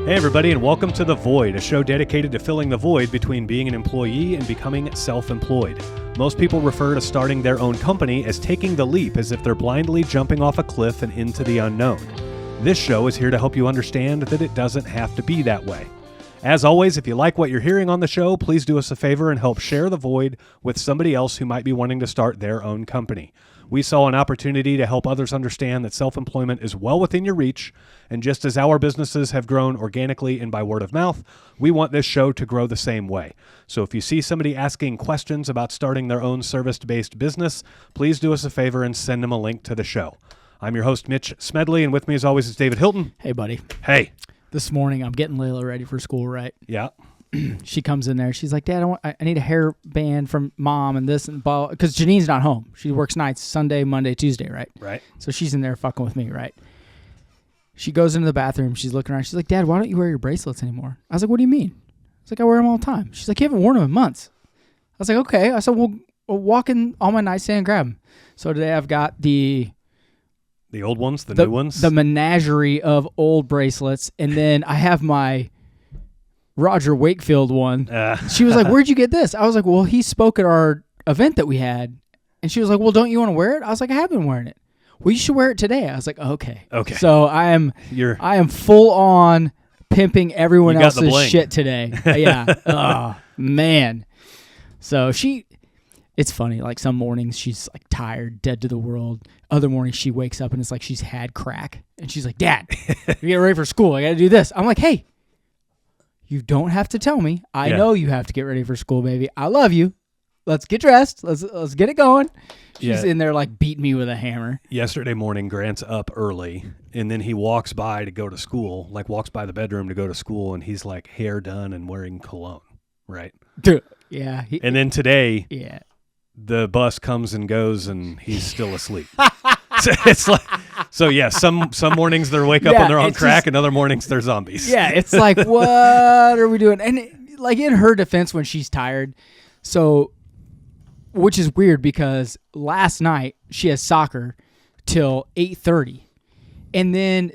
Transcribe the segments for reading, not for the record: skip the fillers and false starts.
Hey everybody, and welcome to The Void, a show dedicated to filling the void between being an employee and becoming self-employed. Most people refer to starting their own company as taking the leap, as if they're blindly jumping off a cliff and into the unknown. This show is here to help you understand that it doesn't have to be that way. As always, if you like what you're hearing on the show, please do us a favor and help share The Void with somebody else who might be wanting to start their own company. We saw an opportunity to help others understand that self-employment is well within your reach, and just as our businesses have grown organically and by word of mouth, we want this show to grow the same way. So if you see somebody asking questions about starting their own service-based business, please do us a favor and send them a link to the show. I'm your host, Mitch Smedley, and with me as always is David Hilton. Hey, buddy. Hey. This morning, I'm getting Layla ready for school, right? Yeah. She comes in there. She's like, Dad, I need a hairband from Mom and this and blah. Because Janine's not home. She works nights Sunday, Monday, Tuesday, right? Right. So she's in there fucking with me, right? She goes into the bathroom. She's looking around. She's like, Dad, why don't you wear your bracelets anymore? I was like, what do you mean? I was like, I wear them all the time. She's like, you haven't worn them in months. I was like, okay. I said, well, walk in on my nightstand and grab them. So today I've got the old ones, the new ones? The menagerie of old bracelets. And then I have my Roger Wakefield one. She was like, where'd you get this? I was like, well, he spoke at our event that we had. And she was like, well, don't you want to wear it? I was like, I have been wearing it. Well, you should wear it today. I was like, okay. Okay. So I am full on pimping everyone else's shit today. Yeah. Oh, man. So it's funny. Like some mornings she's like tired, dead to the world. Other mornings she wakes up and it's like she's had crack. And she's like, Dad, you get ready for school. I got to do this. I'm like, hey, you don't have to tell me. I know you have to get ready for school, baby. I love you. Let's get dressed. Let's get it going. She's in there like beating me with a hammer. Yesterday morning, Grant's up early, and then he walks by to go to school, like walks by the bedroom to go to school, and he's like hair done and wearing cologne, right? Dude, yeah. And then today, yeah, the bus comes and goes, and he's still asleep. So it's like, some mornings they wake up and they're on crack, and other mornings they're zombies. Yeah, it's like, what are we doing? And like in her defense, when she's tired, which is weird because last night she has soccer till 8:30, and then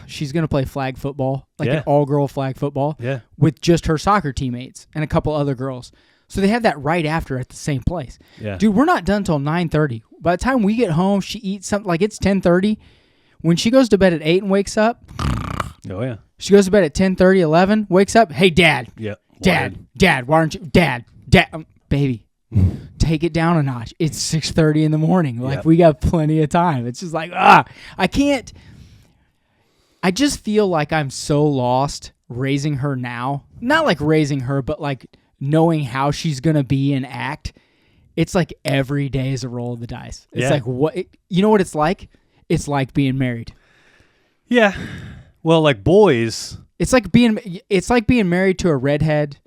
she's gonna play flag football, like an all-girl flag football, with just her soccer teammates and a couple other girls. So they have that right after at the same place. Yeah. Dude, we're not done till 9:30. By the time we get home, she eats something like it's 10:30. When she goes to bed at 8 and wakes up, oh yeah, she goes to bed at 10:30, 11, wakes up, hey Dad, Dad, why aren't you, Dad, baby, take it down a notch. It's 6:30 in the morning. Like we got plenty of time. It's just like I just feel like I'm so lost raising her now. Not like raising her, but like knowing how she's going to be and act. It's like every day is a roll of the dice. It's like, you know what it's like? It's like being married. Yeah. Well, like boys. It's like being married to a redhead,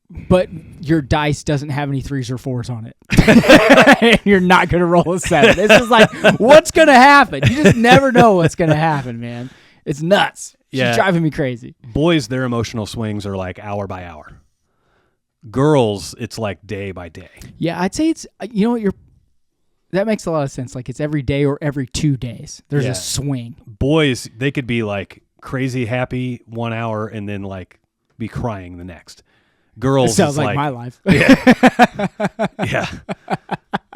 but your dice doesn't have any 3s or 4s on it. You're not going to roll a 7. It's just like, what's going to happen? You just never know what's going to happen, man. It's nuts. She's driving me crazy. Boys, their emotional swings are like hour by hour. Girls, it's like day by day. Yeah, I'd say it's, that makes a lot of sense. Like it's every day or every 2 days. There's a swing. Boys, they could be like crazy happy 1 hour and then like be crying the next. Girls, it sounds like my life. Yeah.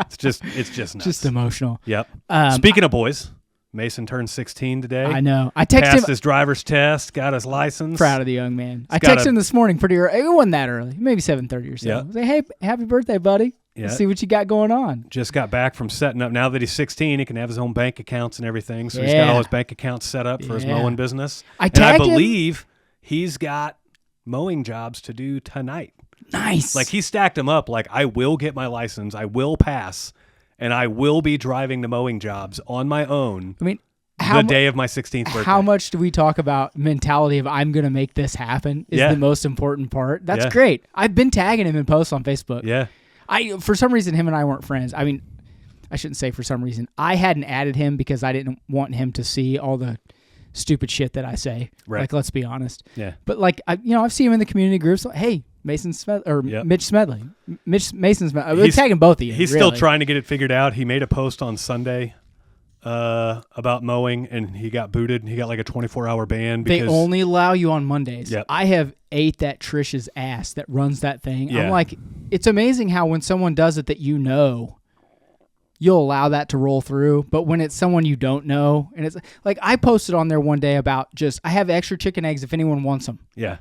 It's just nuts. Just emotional. Yep. Speaking of boys, Mason turned 16 today. I know. I texted him. Passed his driver's test, got his license. Proud of the young man. I texted him this morning pretty early. It wasn't that early. Maybe 7:30 or so. Yeah. I was like, hey, happy birthday, buddy. Yeah. Let's see what you got going on. Just got back from setting up. Now that he's 16, he can have his own bank accounts and everything. So he's got all his bank accounts set up for his mowing business. I believe he's got mowing jobs to do tonight. Nice. Like he stacked them up. Like I will get my license. I will pass. And I will be driving the mowing jobs on my own. I mean, the day of my 16th birthday. How much do we talk about mentality of I'm going to make this happen is the most important part? That's great. I've been tagging him in posts on Facebook. Yeah. For some reason, him and I weren't friends. I mean, I shouldn't say for some reason. I hadn't added him because I didn't want him to see all the stupid shit that I say. Right. Like, let's be honest. Yeah. But like, I've seen him in the community groups. Like, hey, Mason Smedley or Mitch Smedley, Mason Smedley. We're tagging both of you. He's still trying to get it figured out. He made a post on Sunday about mowing, and he got booted. He got like a 24-hour ban. They only allow you on Mondays. Yep. I have ate that Trish's ass that runs that thing. Yeah. I'm like, it's amazing how when someone does it that you'll allow that to roll through. But when it's someone you don't know, and it's like I posted on there one day about I have extra chicken eggs if anyone wants them. Yeah.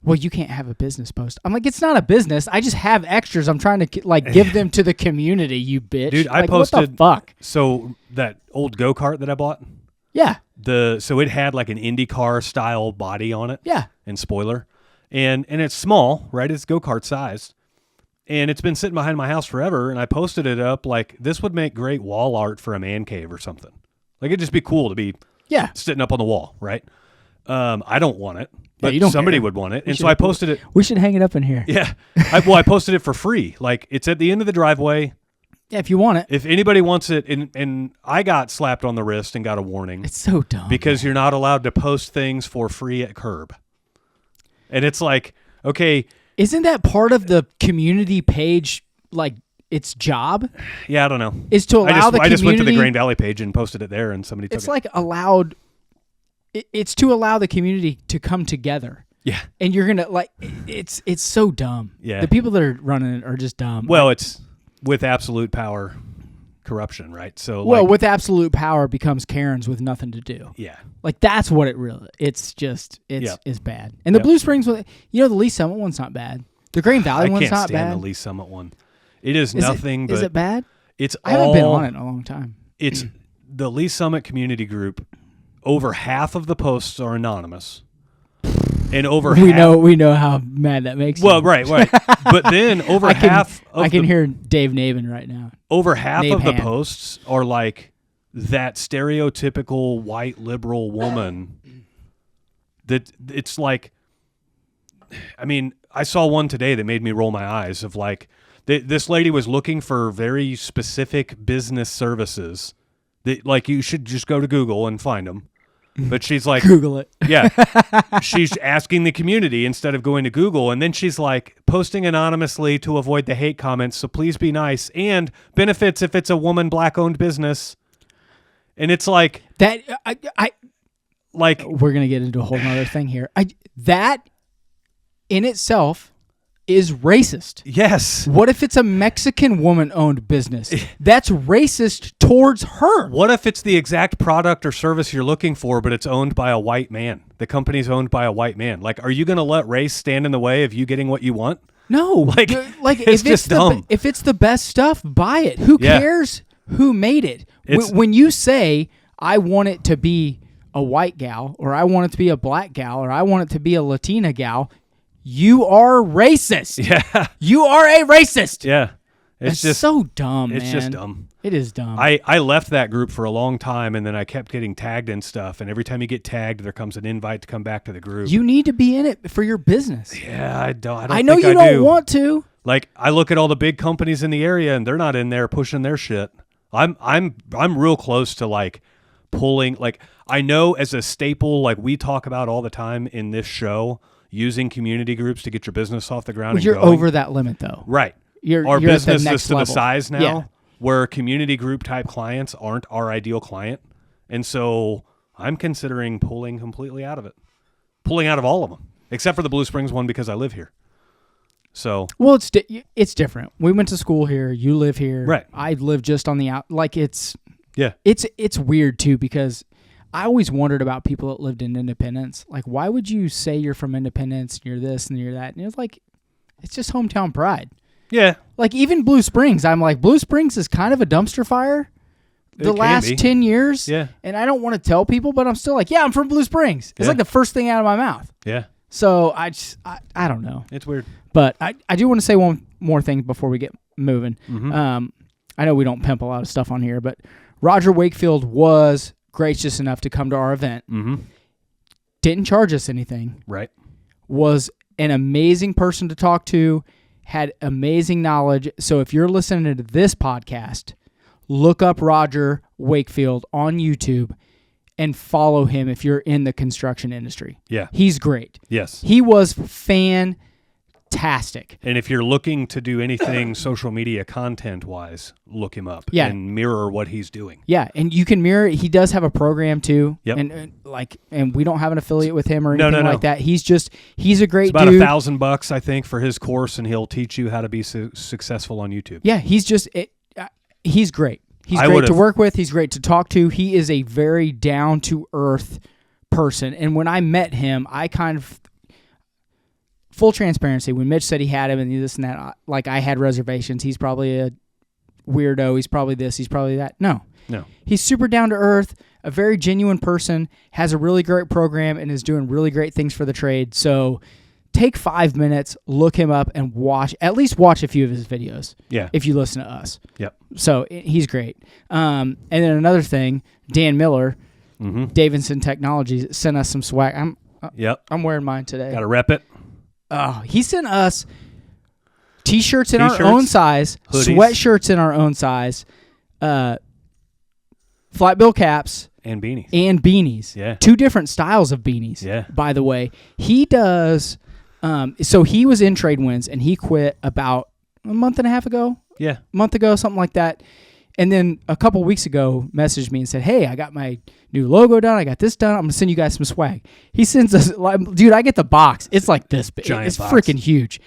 Well, you can't have a business post. I'm like, it's not a business. I just have extras. I'm trying to give them to the community, you bitch. Dude, I posted. What the fuck? So that old go-kart that I bought. Yeah. So it had like an IndyCar style body on it. Yeah. And spoiler, and it's small, right? It's go-kart sized, and it's been sitting behind my house forever. And I posted it up like this would make great wall art for a man cave or something. Like it'd just be cool to be sitting up on the wall, right? I don't want it. But somebody would want it. And so I posted it. We should hang it up in here. Yeah. I posted it for free. Like, it's at the end of the driveway. Yeah, if you want it. If anybody wants it, and I got slapped on the wrist and got a warning. It's so dumb. Because you're not allowed to post things for free at curb. And it's like, okay. Isn't that part of the community page, like, its job? Yeah, I don't know. Is to allow the community. I just went to the Grain Valley page and posted it there, and somebody took it. It's like allowed. It's to allow the community to come together. Yeah. And you're going to, it's so dumb. Yeah. The people that are running it are just dumb. Well, it's with absolute power corruption, right? So, with absolute power becomes Karens with nothing to do. Yeah. Like, that's what it really, it's bad. And the Blue Springs, the Lee Summit one's not bad. The Grain Valley one's not bad. I can't stand the Lee Summit one. It is nothing but. Is it bad? I haven't been on it in a long time. It's the Lee Summit community group. Over half of the posts are anonymous, and we know how mad that makes. Well, you. right. But then over half, I can hear Dave Navin right now. Over half of the posts are like that stereotypical white liberal woman. That it's like, I mean, I saw one today that made me roll my eyes. Of like, this lady was looking for very specific business services. That like you should just go to Google and find them. But she's like, Google it. Yeah. She's asking the community instead of going to Google. And then she's like posting anonymously to avoid the hate comments. So please be nice, and benefits if it's a woman, black owned business. And it's like that. Like we're going to get into a whole other thing here. That in itself is racist. Yes. What if it's a Mexican woman-owned business? That's racist towards her. What if it's the exact product or service you're looking for, but it's owned by a white man? The company's owned by a white man. Like, are you going to let race stand in the way of you getting what you want? No. Like it's just dumb. If it's the best stuff, buy it. Who cares who made it? When you say, I want it to be a white gal, or I want it to be a black gal, or I want it to be a Latina gal, you are racist. Yeah. You are a racist. Yeah. It's just so dumb, man. It's just dumb. It is dumb. I left that group for a long time, and then I kept getting tagged in stuff, and every time you get tagged, there comes an invite to come back to the group. You need to be in it for your business. Yeah, I don't I know think you I don't want to. Like, I look at all the big companies in the area, and they're not in there pushing their shit. I'm real close to, like, pulling, like, I know as a staple, like we talk about all the time in this show, using community groups to get your business off the ground. Well, and you're going. Over that limit, though. Right. Our business is to the size now where community group type clients aren't our ideal client. And so I'm considering pulling completely out of it. Pulling out of all of them, except for the Blue Springs one because I live here. So well, it's different. We went to school here. You live here. Right. I live just on the out. Like it's weird too because I always wondered about people that lived in Independence. Like, why would you say you're from Independence and you're this and you're that? And it's like, it's just hometown pride. Yeah. Like, even Blue Springs, I'm like, Blue Springs is kind of a dumpster fire the last 10 years. Yeah. And I don't want to tell people, but I'm still like, yeah, I'm from Blue Springs. It's like the first thing out of my mouth. Yeah. So I don't know. It's weird. But I do want to say one more thing before we get moving. Mm-hmm. I know we don't pimp a lot of stuff on here, but Roger Wakefield was gracious enough to come to our event. Mm-hmm. Didn't charge us anything. Right. Was an amazing person to talk to. Had amazing knowledge. So if you're listening to this podcast, look up Roger Wakefield on YouTube and follow him if you're in the construction industry. Yeah. He's great. Yes. He was fantastic. fantastic. And if you're looking to do anything social media content-wise, look him up and mirror what he's doing. Yeah, and you can mirror it. He does have a program too. Yep. And we don't have an affiliate with him or anything like that. He's a great dude. It's about $1,000, I think, for his course, and he'll teach you how to be successful on YouTube. Yeah, he's great. He's great to work with. He's great to talk to. He is a very down-to-earth person. And when I met him, I kind of, full transparency, when Mitch said he had him and this and that, like I had reservations. He's probably a weirdo. He's probably this. He's probably that. No. He's super down-to-earth, a very genuine person, has a really great program, and is doing really great things for the trade. So take 5 minutes, look him up, and at least watch a few of his videos. Yeah. If you listen to us. Yep. So he's great. And then another thing, Dan Miller, Davidson Technologies, sent us some swag. I'm wearing mine today. Got to rep it. Oh, he sent us T-shirts in our own size, hoodies, sweatshirts in our own size, flat bill caps, and beanies. Yeah. 2 different styles of beanies. Yeah. By the way, he does. So he was in Tradewinds and he quit about a month and a half ago. Yeah. A month ago, something like that. And then a couple weeks ago, messaged me and said, "Hey, I got my new logo done. I got this done. I'm going to send you guys some swag." He sends us, dude, I get the box. It's like this big. Giant box. Freaking huge.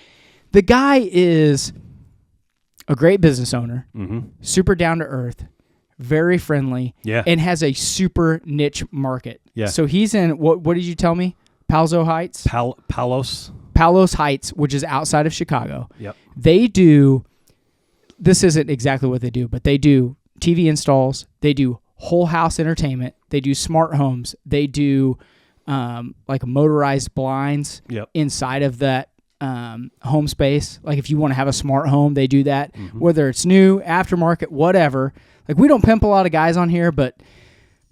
The guy is a great business owner, super down to earth, very friendly, and has a super niche market. Yeah. So he's in, what did you tell me? Palos Heights? Palos Heights, which is outside of Chicago. Yep. They do, this isn't exactly what they do, but they do TV installs. They do whole house entertainment. They do smart homes. They do like motorized blinds inside of that home space. Like if you want to have a smart home, they do that. Whether it's new, aftermarket, whatever. Like we don't pimp a lot of guys on here, but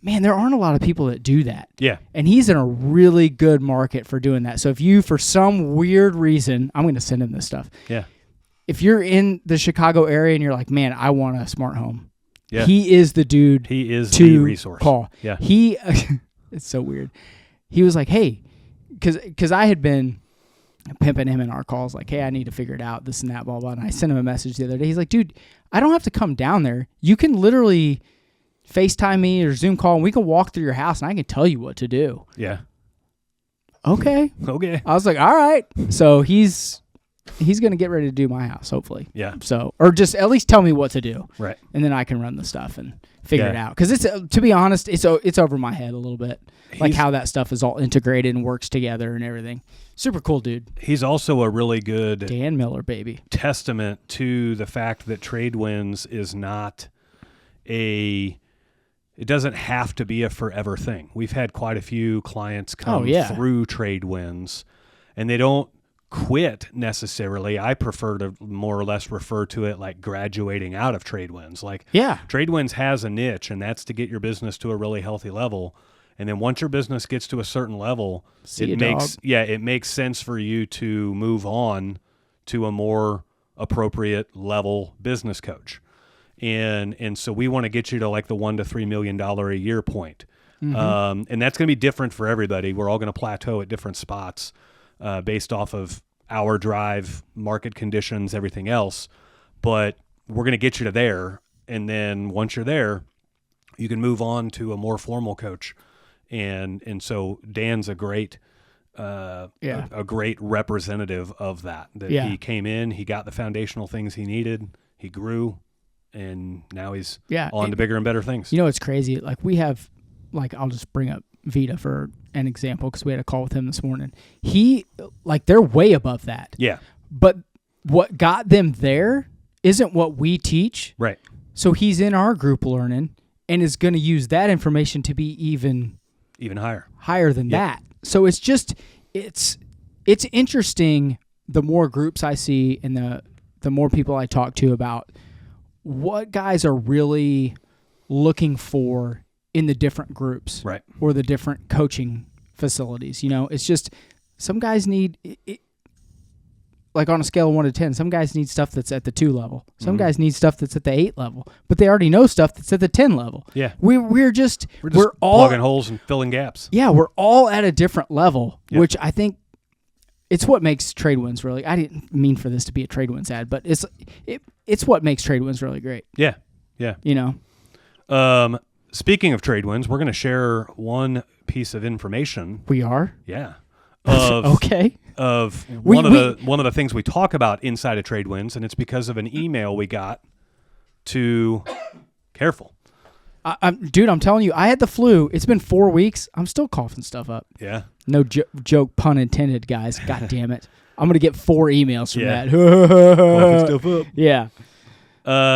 man, there aren't a lot of people that do that. Yeah. And he's in a really good market for doing that. So if you, for some weird reason, I'm going to send him this stuff. Yeah. If you're in the Chicago area and you're like, man, I want a smart home. Yeah. He is the dude. He is the resource. Call. Yeah. It's so weird. He was like, hey, because I had been pimping him in our calls, like, hey, I need to figure it out, this and that, blah, blah. And I sent him a message the other day. He's like, dude, I don't have to come down there. You can literally FaceTime me or Zoom call, and we can walk through your house, and I can tell you what to do. Yeah. Okay. I was like, all right. So he's going to get ready to do my house, hopefully. Yeah. So, or just at least tell me what to do. Right. And then I can run the stuff and figure it out. Because it's, to be honest, it's over my head a little bit. Like how that stuff is all integrated and works together and everything. Super cool dude. He's also a really good Dan Miller, baby. Testament to the fact that Tradewinds is not it doesn't have to be a forever thing. We've had quite a few clients come through Tradewinds, and they don't quit necessarily. I prefer to more or less refer to it like graduating out of Tradewinds. Like, Tradewinds has a niche, and that's to get your business to a really healthy level. And then once your business gets to a certain level, it makes sense for you to move on to a more appropriate level business coach. And so we want to get you to like the $1 to $3 million a year point. And that's going to be different for everybody. We're all going to plateau at different spots based off of our drive, market conditions, everything else. But we're going to get you to there. And then once you're there, you can move on to a more formal coach. And so Dan's a great representative of that. He came in, he got the foundational things he needed, he grew, and now he's on to bigger and better things. You know, it's crazy. Like we have, like I'll just bring up Vita for an example because we had a call with him this morning. They're way above that. Yeah. But what got them there isn't what we teach. Right. So he's in our group learning and is going to use that information to be even higher than that. So it's just, it's interesting. The more groups I see and the more people I talk to about what guys are really looking for in the different groups, right, or the different coaching facilities. You know, it's just some guys need it, like on a scale of 1 to 10, some guys need stuff that's at the 2 level. Some guys need stuff that's at the 8 level, but they already know stuff that's at the 10 level. Yeah. We're all plugging holes and filling gaps. Yeah. We're all at a different level, which I think It's what makes Tradewinds really. I didn't mean for this to be a Tradewinds ad, but it's what makes Tradewinds really great. Yeah. Speaking of Tradewinds, we're going to share one piece of information. We are? Yeah. Okay. Of one of the things we talk about inside of Tradewinds, and it's because of an email we got to careful. Dude, I'm telling you, I had the flu. It's been 4 weeks. I'm still coughing stuff up. Yeah. No joke, pun intended, guys. God damn it. I'm going to get 4 emails from that. Coughing stuff up. Yeah.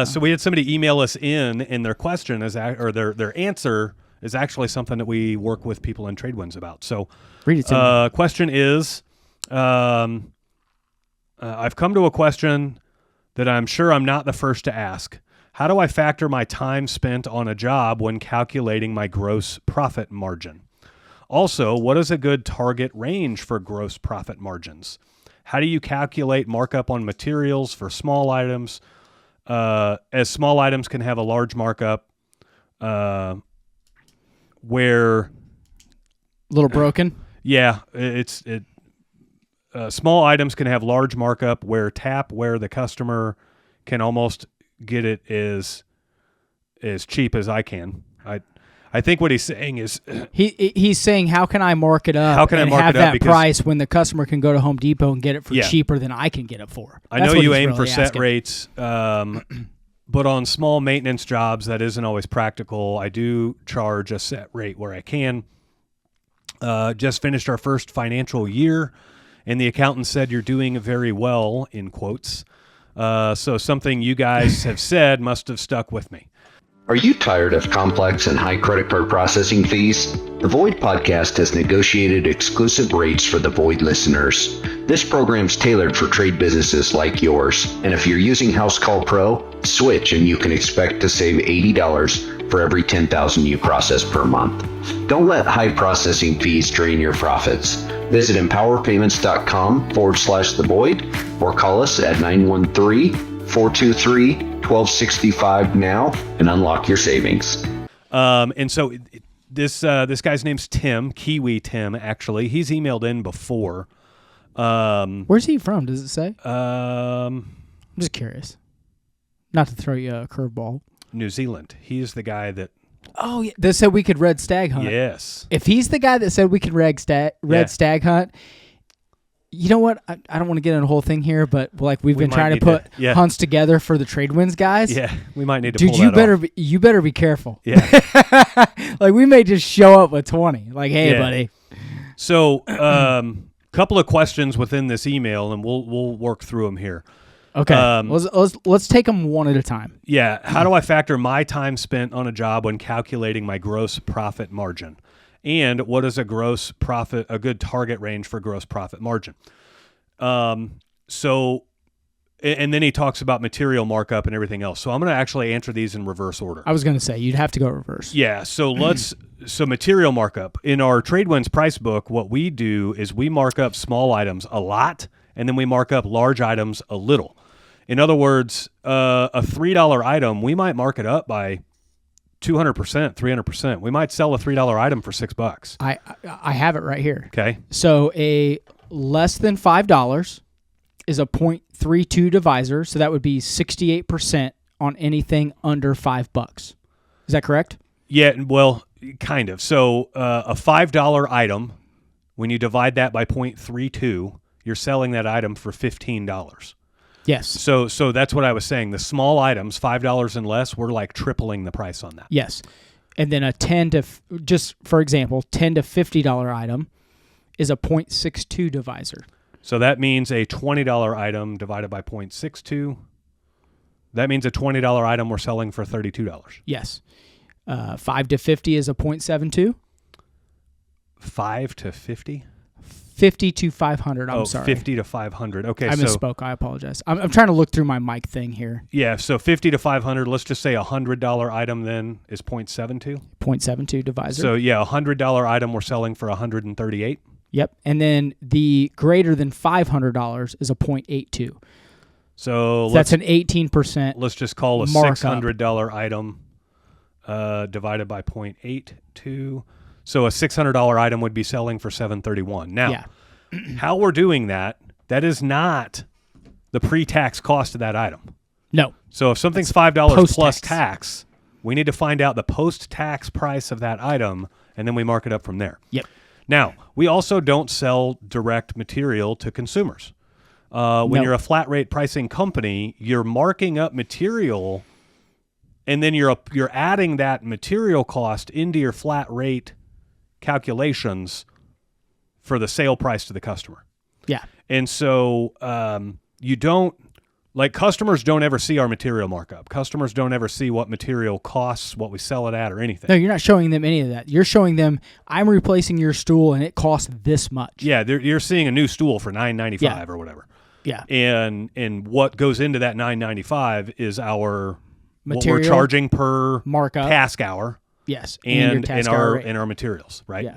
So we had somebody email us in, and their question is, or their answer is actually something that we work with people in Tradewinds about. So, read it to me. Question is, I've come to a question that I'm sure I'm not the first to ask. How do I factor my time spent on a job when calculating my gross profit margin? Also, what is a good target range for gross profit margins? How do you calculate markup on materials for small items? As small items can have a large markup, where a little broken. Yeah, small items can have large markup where the customer can almost get it as cheap as I can. I think what he's saying is he's saying, how can I mark it up? How can I mark have it up that price when the customer can go to Home Depot and get it for cheaper than I can get it for? I know you aim for set rates, but on small maintenance jobs that isn't always practical. I do charge a set rate where I can. Just finished our first financial year, and the accountant said you're doing very well, in quotes. So something you guys have said must have stuck with me. Are you tired of complex and high credit card processing fees? The Void Podcast has negotiated exclusive rates for the Void listeners. This program's tailored for trade businesses like yours. And if you're using House Call Pro, switch and you can expect to save $80 for every 10,000 you process per month. Don't let high processing fees drain your profits. Visit empowerpayments.com/the Void or call us at 913-423-1265 now and unlock your savings. And so this guy's name's Tim, Kiwi Tim, actually. He's emailed in before. Where's he from? Does it say? I'm just curious. Not to throw you a curveball. New Zealand. He's the guy that... Oh, yeah. That said we could red stag hunt. Yes. If he's the guy that said we could red stag hunt... You know what? I don't want to get in a whole thing here, but like we've been trying to put hunts together for the Tradewinds guys. Yeah, we might need to. Dude, pull that off. you better be careful. Yeah, like we may just show up with 20. Like, hey, buddy. So, couple of questions within this email, and we'll work through them here. Okay, let's take them one at a time. Yeah, how do I factor my time spent on a job when calculating my gross profit margin? And what is a good target range for gross profit margin? So, and then he talks about material markup and everything else. So I'm going to actually answer these in reverse order. I was going to say, you'd have to go reverse. Yeah. So so material markup. In our Tradewinds price book, what we do is we mark up small items a lot, and then we mark up large items a little. In other words, a $3 item, we might mark it up by 200%, 300%. We might sell a $3 item for $6. I have it right here. Okay. So a less than $5 is a 0.32 divisor. So that would be 68% on anything under $5. Is that correct? Yeah. Well, kind of. So a $5 item, when you divide that by 0.32, you're selling that item for $15. Yes. So that's what I was saying. The small items, $5 and less, we're like tripling the price on that. Yes. And then a just for example, $10 to $50 item is a 0.62 divisor. So that means a $20 item divided by 0.62. That means a $20 item we're selling for $32. Yes. 5 to 50 is a 0.72. 5 to 50? 50 to 500, I'm sorry. 50 to 500. Okay, I misspoke. I apologize. I'm trying to look through my mic thing here. Yeah, so 50 to 500, let's just say a $100 item then is 0.72? 0.72 divisor. So, yeah, a $100 item we're selling for $138. Yep, and then the greater than $500 is a 0.82. So that's an 18%. Let's just call a $600 item divided by 0.82. So a $600 item would be selling for $731. Now, how we're doing that is not the pre-tax cost of that item. No. So if something's $5 plus tax, we need to find out the post-tax price of that item, and then we mark it up from there. Yep. Now, we also don't sell direct material to consumers. When you're a flat rate pricing company, you're marking up material, and then you're adding that material cost into your flat rate calculations for the sale price to the customer. Yeah. And so customers don't ever see our material markup. Customers don't ever see what material costs, what we sell it at, or anything. No, you're not showing them any of that. You're showing them, I'm replacing your stool and it costs this much. Yeah, you're seeing a new stool for $9.95 or whatever. Yeah. And what goes into that $9.95 is our material, what we're charging per markup task hour. Yes. And our materials, right? Yeah.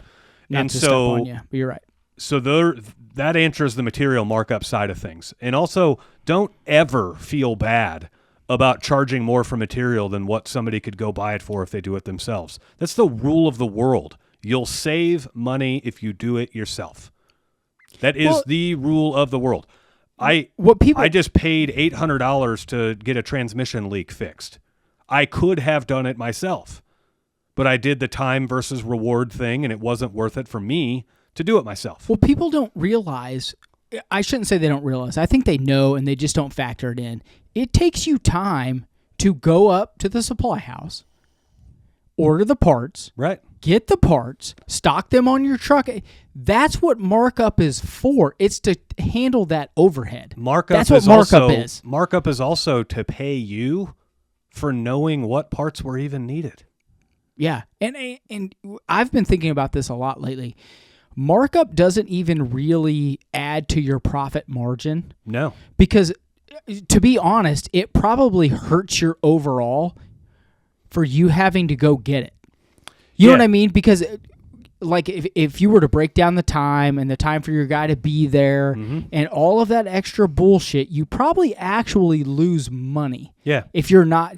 Not to step on you, but you're right. So that answers the material markup side of things. And also, don't ever feel bad about charging more for material than what somebody could go buy it for if they do it themselves. That's the rule of the world. You'll save money if you do it yourself. That is the rule of the world. I just paid $800 to get a transmission leak fixed. I could have done it myself, but I did the time versus reward thing, and it wasn't worth it for me to do it myself. Well, people don't realize, I shouldn't say they don't realize, I think they know and they just don't factor it in. It takes you time to go up to the supply house, order the parts, right? Get the parts, stock them on your truck. That's what markup is for. It's to handle that overhead. That's what markup is. Markup is also to pay you for knowing what parts were even needed. Yeah, and I've been thinking about this a lot lately. Markup doesn't even really add to your profit margin. No. Because, to be honest, it probably hurts your overall for you having to go get it. You know what I mean? Because, like, if you were to break down the time and the time for your guy to be there and all of that extra bullshit, you probably actually lose money. Yeah. If you're not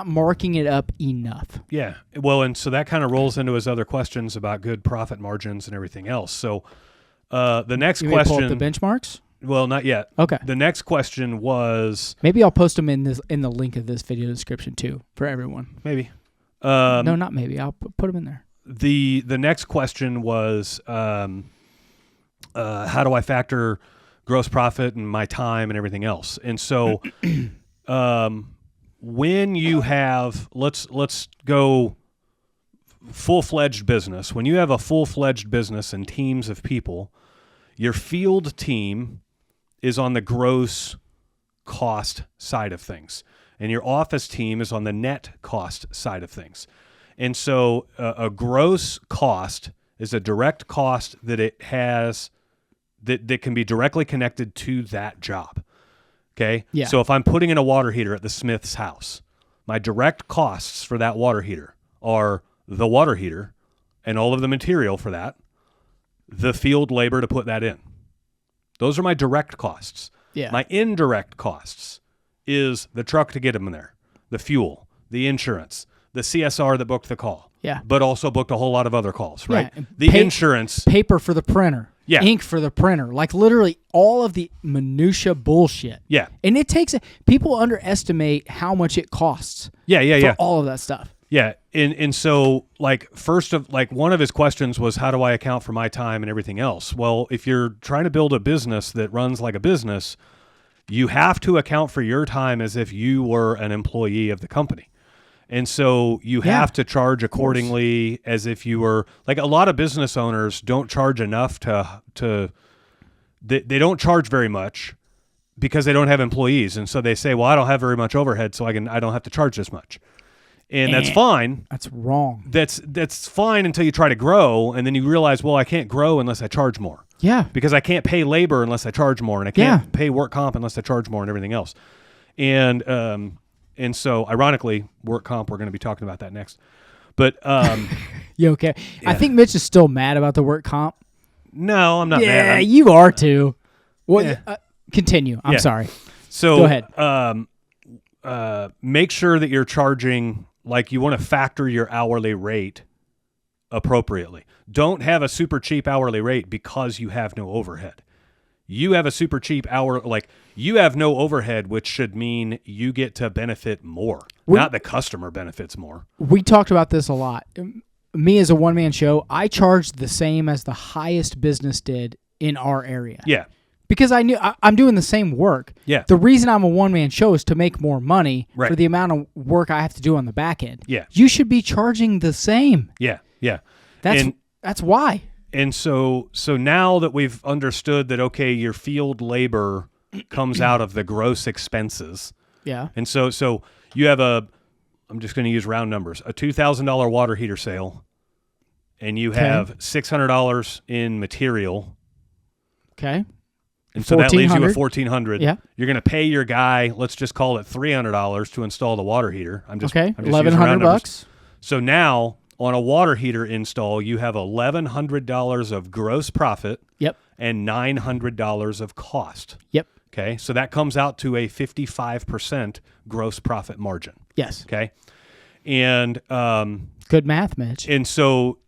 marking it up enough. Yeah. Well, and so that kind of rolls into his other questions about good profit margins and everything else. So the next question... pull up the benchmarks? Well, not yet. Okay. The next question was... Maybe I'll post them in the link of this video description too for everyone. Maybe. No, not maybe. I'll put them in there. The next question was how do I factor gross profit and my time and everything else? And so... when you have, let's go full-fledged business. When you have a full-fledged business and teams of people, your field team is on the gross cost side of things, and your office team is on the net cost side of things. And so a gross cost is a direct cost that it has that can be directly connected to that job. Okay. Yeah. So if I'm putting in a water heater at the Smith's house, my direct costs for that water heater are the water heater and all of the material for that, the field labor to put that in. Those are my direct costs. Yeah. My indirect costs is the truck to get them there, the fuel, the insurance, the CSR that booked the call. Yeah. But also booked a whole lot of other calls, right? Yeah. The insurance. Paper for the printer. Yeah. Ink for the printer. Like literally all of the minutia bullshit. Yeah. And it takes, people underestimate how much it costs. Yeah. For all of that stuff. Yeah. And so one of his questions was, how do I account for my time and everything else? Well, if you're trying to build a business that runs like a business, you have to account for your time as if you were an employee of the company. And so you have to charge accordingly as if you were, like, a lot of business owners don't charge enough they don't charge very much because they don't have employees. And so they say, well, I don't have very much overhead, so I don't have to charge this much. And that's fine. That's wrong. That's fine until you try to grow, and then you realize, well, I can't grow unless I charge more. Yeah. Because I can't pay labor unless I charge more, and I can't pay work comp unless I charge more and everything else. And so, ironically, work comp, we're going to be talking about that next. But you okay? Yeah. I think Mitch is still mad about the work comp. No, I'm not mad. Yeah, you are too. Well, continue. I'm sorry. So go ahead. Make sure that you're charging, like, you want to factor your hourly rate appropriately. Don't have a super cheap hourly rate because you have no overhead. You have a super cheap you have no overhead, which should mean you get to benefit more, not the customer benefits more. We talked about this a lot. Me as a one-man show, I charged the same as the highest business did in our area. Yeah. Because I knew I'm doing the same work. Yeah. The reason I'm a one-man show is to make more money right. for the amount of work I have to do on the back end. Yeah. You should be charging the same. Yeah. Yeah. That's why. And so now that we've understood that, okay, your field labor comes out of the gross expenses. Yeah. And so you have I'm just going to use round numbers, a $2,000 water heater sale, and you have $600 in material. Okay. And so that leaves you with $1,400. Yeah. You're going to pay your guy, let's just call it $300 to install the water heater. I'm just $1,100. So now on a water heater install, you have $1,100 of gross profit. Yep. And $900 of cost. Yep. Okay. So that comes out to a 55% gross profit margin. Yes. Okay. And good math, Mitch. And so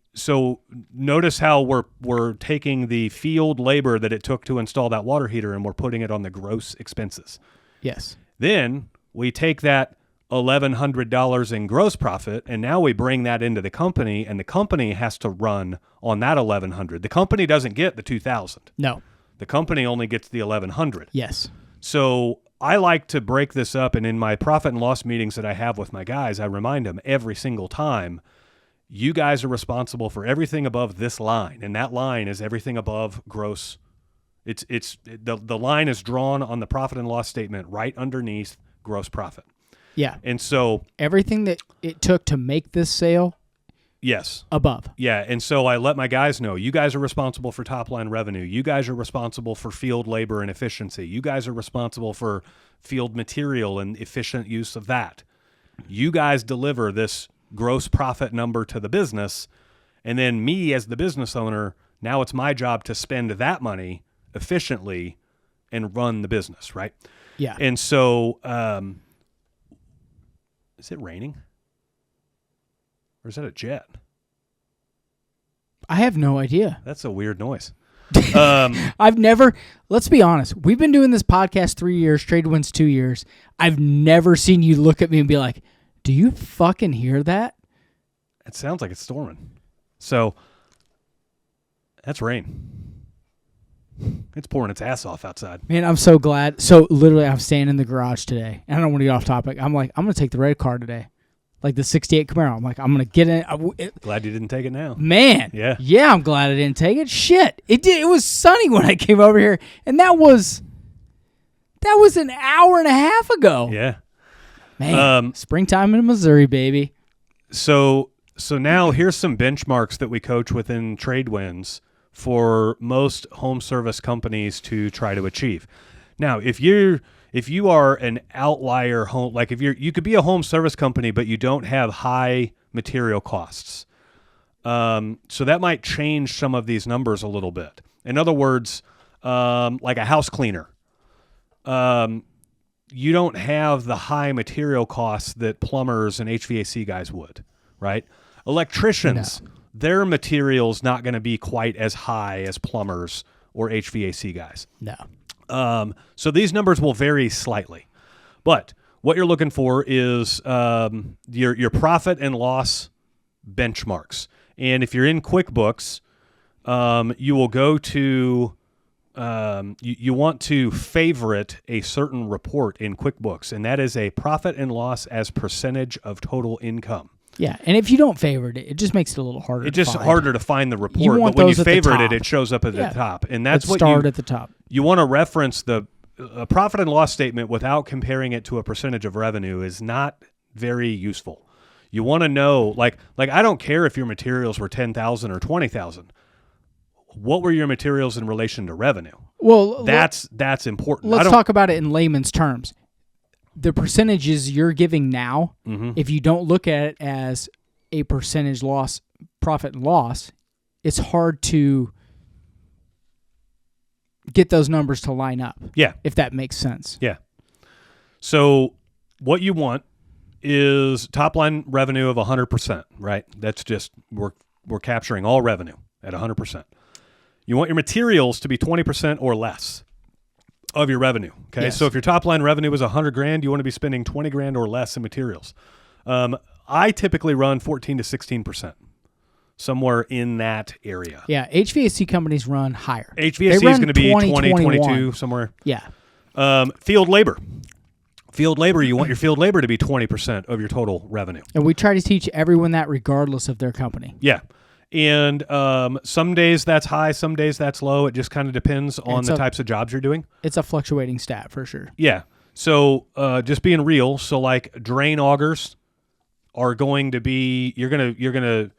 notice how we're taking the field labor that it took to install that water heater and we're putting it on the gross expenses. Yes. Then we take that $1,100 in gross profit and now we bring that into the company and the company has to run on that $1,100. The company doesn't get the $2,000. No. The company only gets the $1,100. Yes. So I like to break this up, and in my profit and loss meetings that I have with my guys, I remind them every single time, you guys are responsible for everything above this line, and that line is everything above gross. The line is drawn on the profit and loss statement right underneath gross profit. Yeah. And so everything that it took to make this sale. Yes. Above. Yeah, and so I let my guys know, you guys are responsible for top-line revenue. You guys are responsible for field labor and efficiency. You guys are responsible for field material and efficient use of that. You guys deliver this gross profit number to the business, and then me as the business owner, now it's my job to spend that money efficiently and run the business, right? Yeah. And so, is it raining? Or is that a jet? I have no idea. That's a weird noise. Let's be honest. We've been doing this podcast 3 years, Tradewinds 2 years. I've never seen you look at me and be like, do you fucking hear that? It sounds like it's storming. So, that's rain. It's pouring its ass off outside. Man, I'm so glad. So, literally, I'm staying in the garage today. And I don't want to get off topic. I'm like, I'm going to take the red car today. Like the 68 Camaro. I'm like, I'm going to get in. Glad you didn't take it now. Man. Yeah. Yeah, I'm glad I didn't take it. Shit. It was sunny when I came over here. And that was an hour and a half ago. Yeah. Man. Springtime in Missouri, baby. So now here's some benchmarks that we coach within Tradewinds for most home service companies to try to achieve. Now, if you are an outlier home, like you could be a home service company, but you don't have high material costs. So that might change some of these numbers a little bit. In other words, like a house cleaner, you don't have the high material costs that plumbers and HVAC guys would, right? Electricians, their material's not going to be quite as high as plumbers or HVAC guys. No. So these numbers will vary slightly, but what you're looking for is your profit and loss benchmarks. And if you're in QuickBooks, you will go to you want to favorite a certain report in QuickBooks, and that is a profit and loss as percentage of total income. Yeah, and if you don't favorite it, it just makes it a little harder. It's just find. Harder to find the report, but when you favorite it, it shows up at the top, and that's what start at the top. You want to reference the profit and loss statement without comparing it to a percentage of revenue is not very useful. You want to know, like I don't care if your materials were 10,000 or 20,000. What were your materials in relation to revenue? Well, that's important. Let's talk about it in layman's terms. The percentages you're giving now, if you don't look at it as a percentage loss, profit and loss, it's hard to get those numbers to line up. Yeah. If that makes sense. Yeah. So what you want is top line revenue of 100%, right? That's just, we're we're capturing all revenue at 100%. You want your materials to be 20% or less of your revenue. Okay. Yes. So if your top line revenue is $100,000, you want to be spending $20,000 or less in materials. I typically run 14 to 16%, somewhere in that area. Yeah. HVAC companies run higher. HVAC is going to be 20, 22, somewhere. Yeah. Field labor. Field labor, you want your field labor to be 20% of your total revenue. And we try to teach everyone that regardless of their company. Yeah. And some days that's high, some days that's low. It just kind of depends on the types of jobs you're doing. It's a fluctuating stat for sure. Yeah. So just being real, so like drain augers are going to be, you're gonna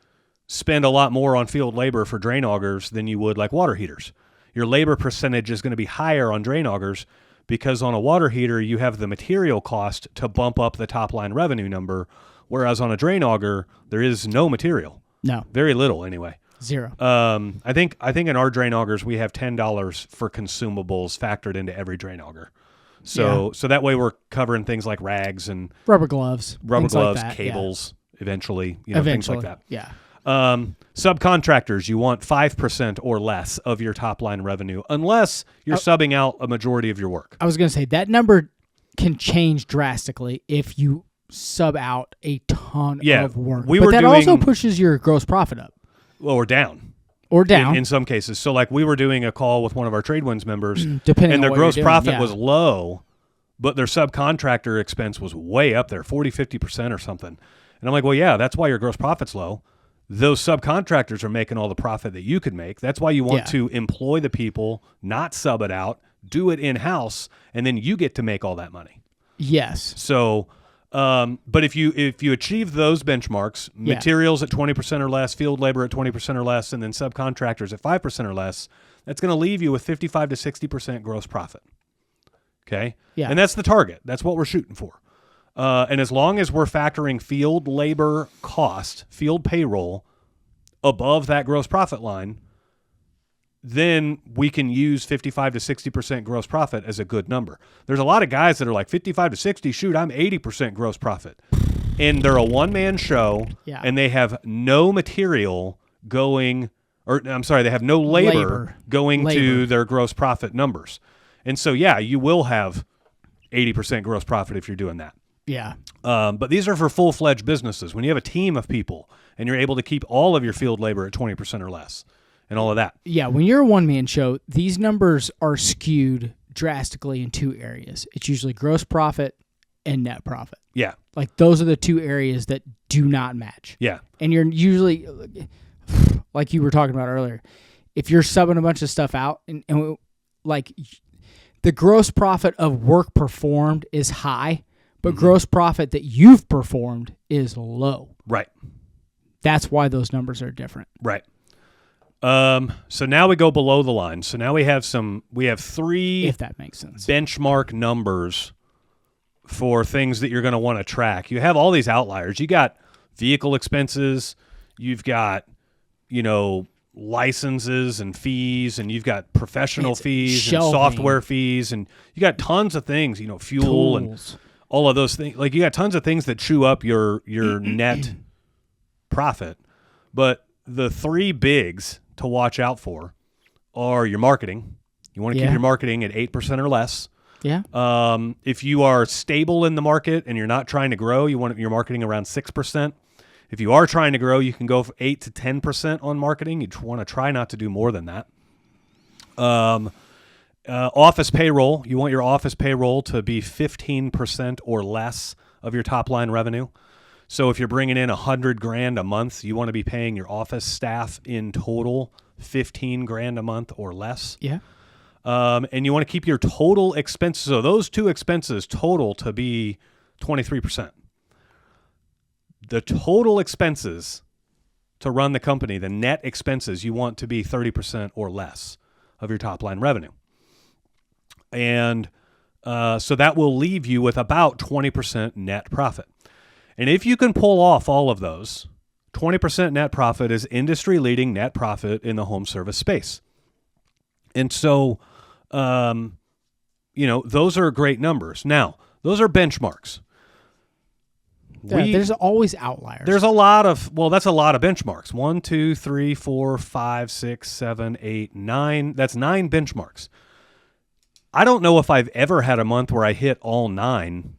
spend a lot more on field labor for drain augers than you would like water heaters. Your labor percentage is going to be higher on drain augers because on a water heater you have the material cost to bump up the top line revenue number, whereas on a drain auger there is no material. No. Very little anyway. Zero. I think in our drain augers we have $10 for consumables factored into every drain auger. So that way we're covering things like rags and rubber gloves, like cables, eventually, things like that. Yeah. Subcontractors, you want 5% or less of your top line revenue, unless you're subbing out a majority of your work. I was going to say that number can change drastically if you sub out a ton of work. But that also pushes your gross profit up. Well, or down. In some cases. So like we were doing a call with one of our TradeWinds members, and their gross profit was low, but their subcontractor expense was way up there, 40, 50% or something. And I'm like, well, yeah, that's why your gross profit's low. Those subcontractors are making all the profit that you could make. That's why you want to employ the people, not sub it out, do it in-house, and then you get to make all that money. Yes. So, but if you achieve those benchmarks, materials at 20% or less, field labor at 20% or less, and then subcontractors at 5% or less, that's going to leave you with 55 to 60% gross profit. Okay? Yeah. And that's the target. That's what we're shooting for. And as long as we're factoring field labor cost, field payroll, above that gross profit line, then we can use 55 to 60% gross profit as a good number. There's a lot of guys that are like 55 to 60, shoot, I'm 80% gross profit. And they're a one-man show, and they have no material going, they have no labor going to their gross profit numbers. And so, you will have 80% gross profit if you're doing that. Yeah. But these are for full-fledged businesses. When you have a team of people and you're able to keep all of your field labor at 20% or less and all of that. Yeah, when you're a one-man show, these numbers are skewed drastically in two areas. It's usually gross profit and net profit. Yeah. Like those are the two areas that do not match. Yeah. And you're usually, like you were talking about earlier, if you're subbing a bunch of stuff out and like the gross profit of work performed is high, but gross profit that you've performed is low. Right. That's why those numbers are different. Right. So now we go below the line. So now we have three, if that makes sense, benchmark numbers for things that you're going to want to track. You have all these outliers. You got vehicle expenses, you've got, licenses and fees, and you've got professional fees and software fees, and you got tons of things, fuel tools, and all of those things. Like you got tons of things that chew up your net profit. But the three bigs to watch out for are your marketing. You want to keep your marketing at 8% or less. Yeah. If you are stable in the market and you're not trying to grow, you want your marketing around 6%. If you are trying to grow, you can go for 8 to 10% on marketing. You want to try not to do more than that. Office payroll. You want your office payroll to be 15% or less of your top line revenue. So if you're bringing in $100,000 a month, you want to be paying your office staff in total $15,000 a month or less. Yeah. And you want to keep your total expenses. So those two expenses total to be 23%. The total expenses to run the company, the net expenses, you want to be 30% or less of your top line revenue. And so that will leave you with about 20% net profit. And if you can pull off all of those, 20% net profit is industry-leading net profit in the home service space. And so, those are great numbers. Now, those are benchmarks. There's always outliers. There's a lot of, that's a lot of benchmarks. 1, 2, 3, 4, 5, 6, 7, 8, 9. That's 9 benchmarks. I don't know if I've ever had a month where I hit all 9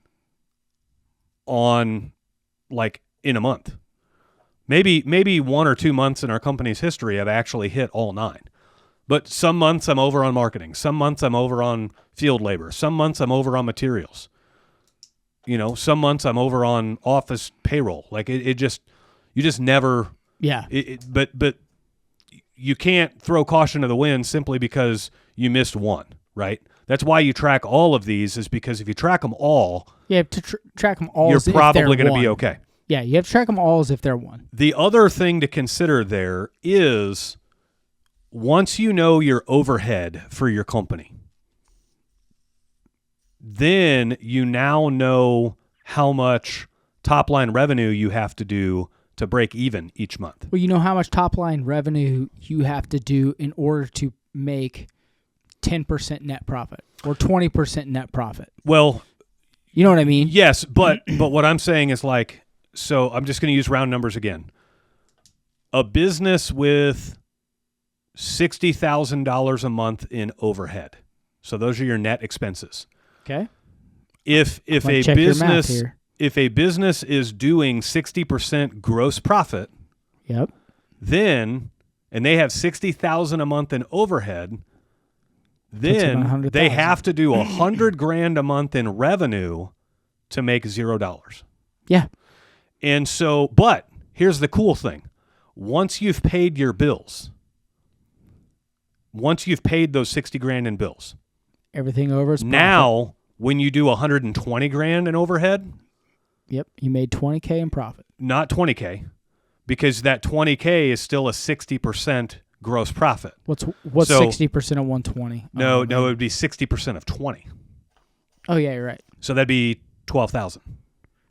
on in a month. Maybe 1 or 2 months in our company's history I've actually hit all 9. But some months I'm over on marketing. Some months I'm over on field labor. Some months I'm over on materials. Some months I'm over on office payroll. You just never. Yeah. But you can't throw caution to the wind simply because you missed one, right? That's why you track all of these, is because if you track them all, you have to track them all. You're probably going to be okay. Yeah, you have to track them all as if they're one. The other thing to consider there is, once you know your overhead for your company, then you now know how much top-line revenue you have to do to break even each month. Well, you know how much top-line revenue you have to do in order to make 10% net profit or 20% net profit. Well, you know what I mean? Yes, but what I'm saying is so I'm just going to use round numbers again. A business with $60,000 a month in overhead. So those are your net expenses. Okay. If a business is doing 60% gross profit, yep. Then and they have $60,000 a month in overhead, then they have to do $100,000 a month in revenue to make $0. Yeah. And so, but here's the cool thing. Once you've paid your bills, once you've paid those $60,000 in bills, everything over is profit. Now, when you do $120,000 in overhead, yep, you made $20,000 in profit. Not $20,000, because that $20,000 is still a 60% gross profit. What's 60% of 120? No, it would be 60% of 20. Oh yeah, you're right. So that'd be $12,000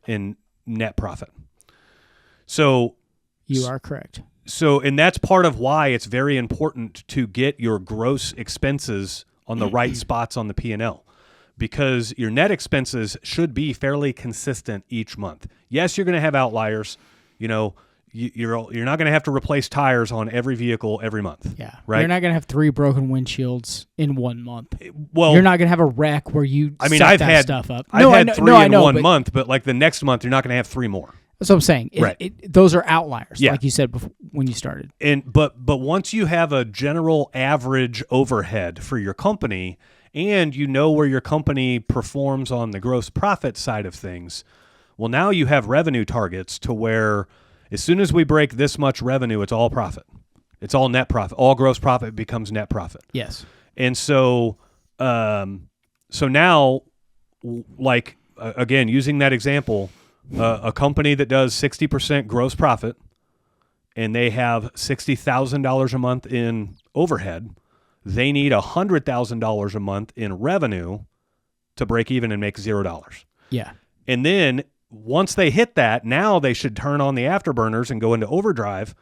in net profit. So you are correct. So, and that's part of why it's very important to get your gross expenses on the right spots on the P&L, because your net expenses should be fairly consistent each month. Yes, you're going to have outliers. You're not going to have to replace tires on every vehicle every month. Yeah. Right? You're not going to have 3 broken windshields in 1 month. Well, you're not going to have a wreck where you I've had stuff up. I've had 3 in 1 month, but the next month you're not going to have 3 more. That's what I'm saying. Those are outliers, like you said before, when you started. But once you have a general average overhead for your company, and you know where your company performs on the gross profit side of things, well, now you have revenue targets to where as soon as we break this much revenue, it's all profit. It's all net profit. All gross profit becomes net profit. Yes. And so now, again, using that example, a company that does 60% gross profit and they have $60,000 a month in overhead, they need $100,000 a month in revenue to break even and make $0. Yeah. And then once they hit that, now they should turn on the afterburners and go into overdrive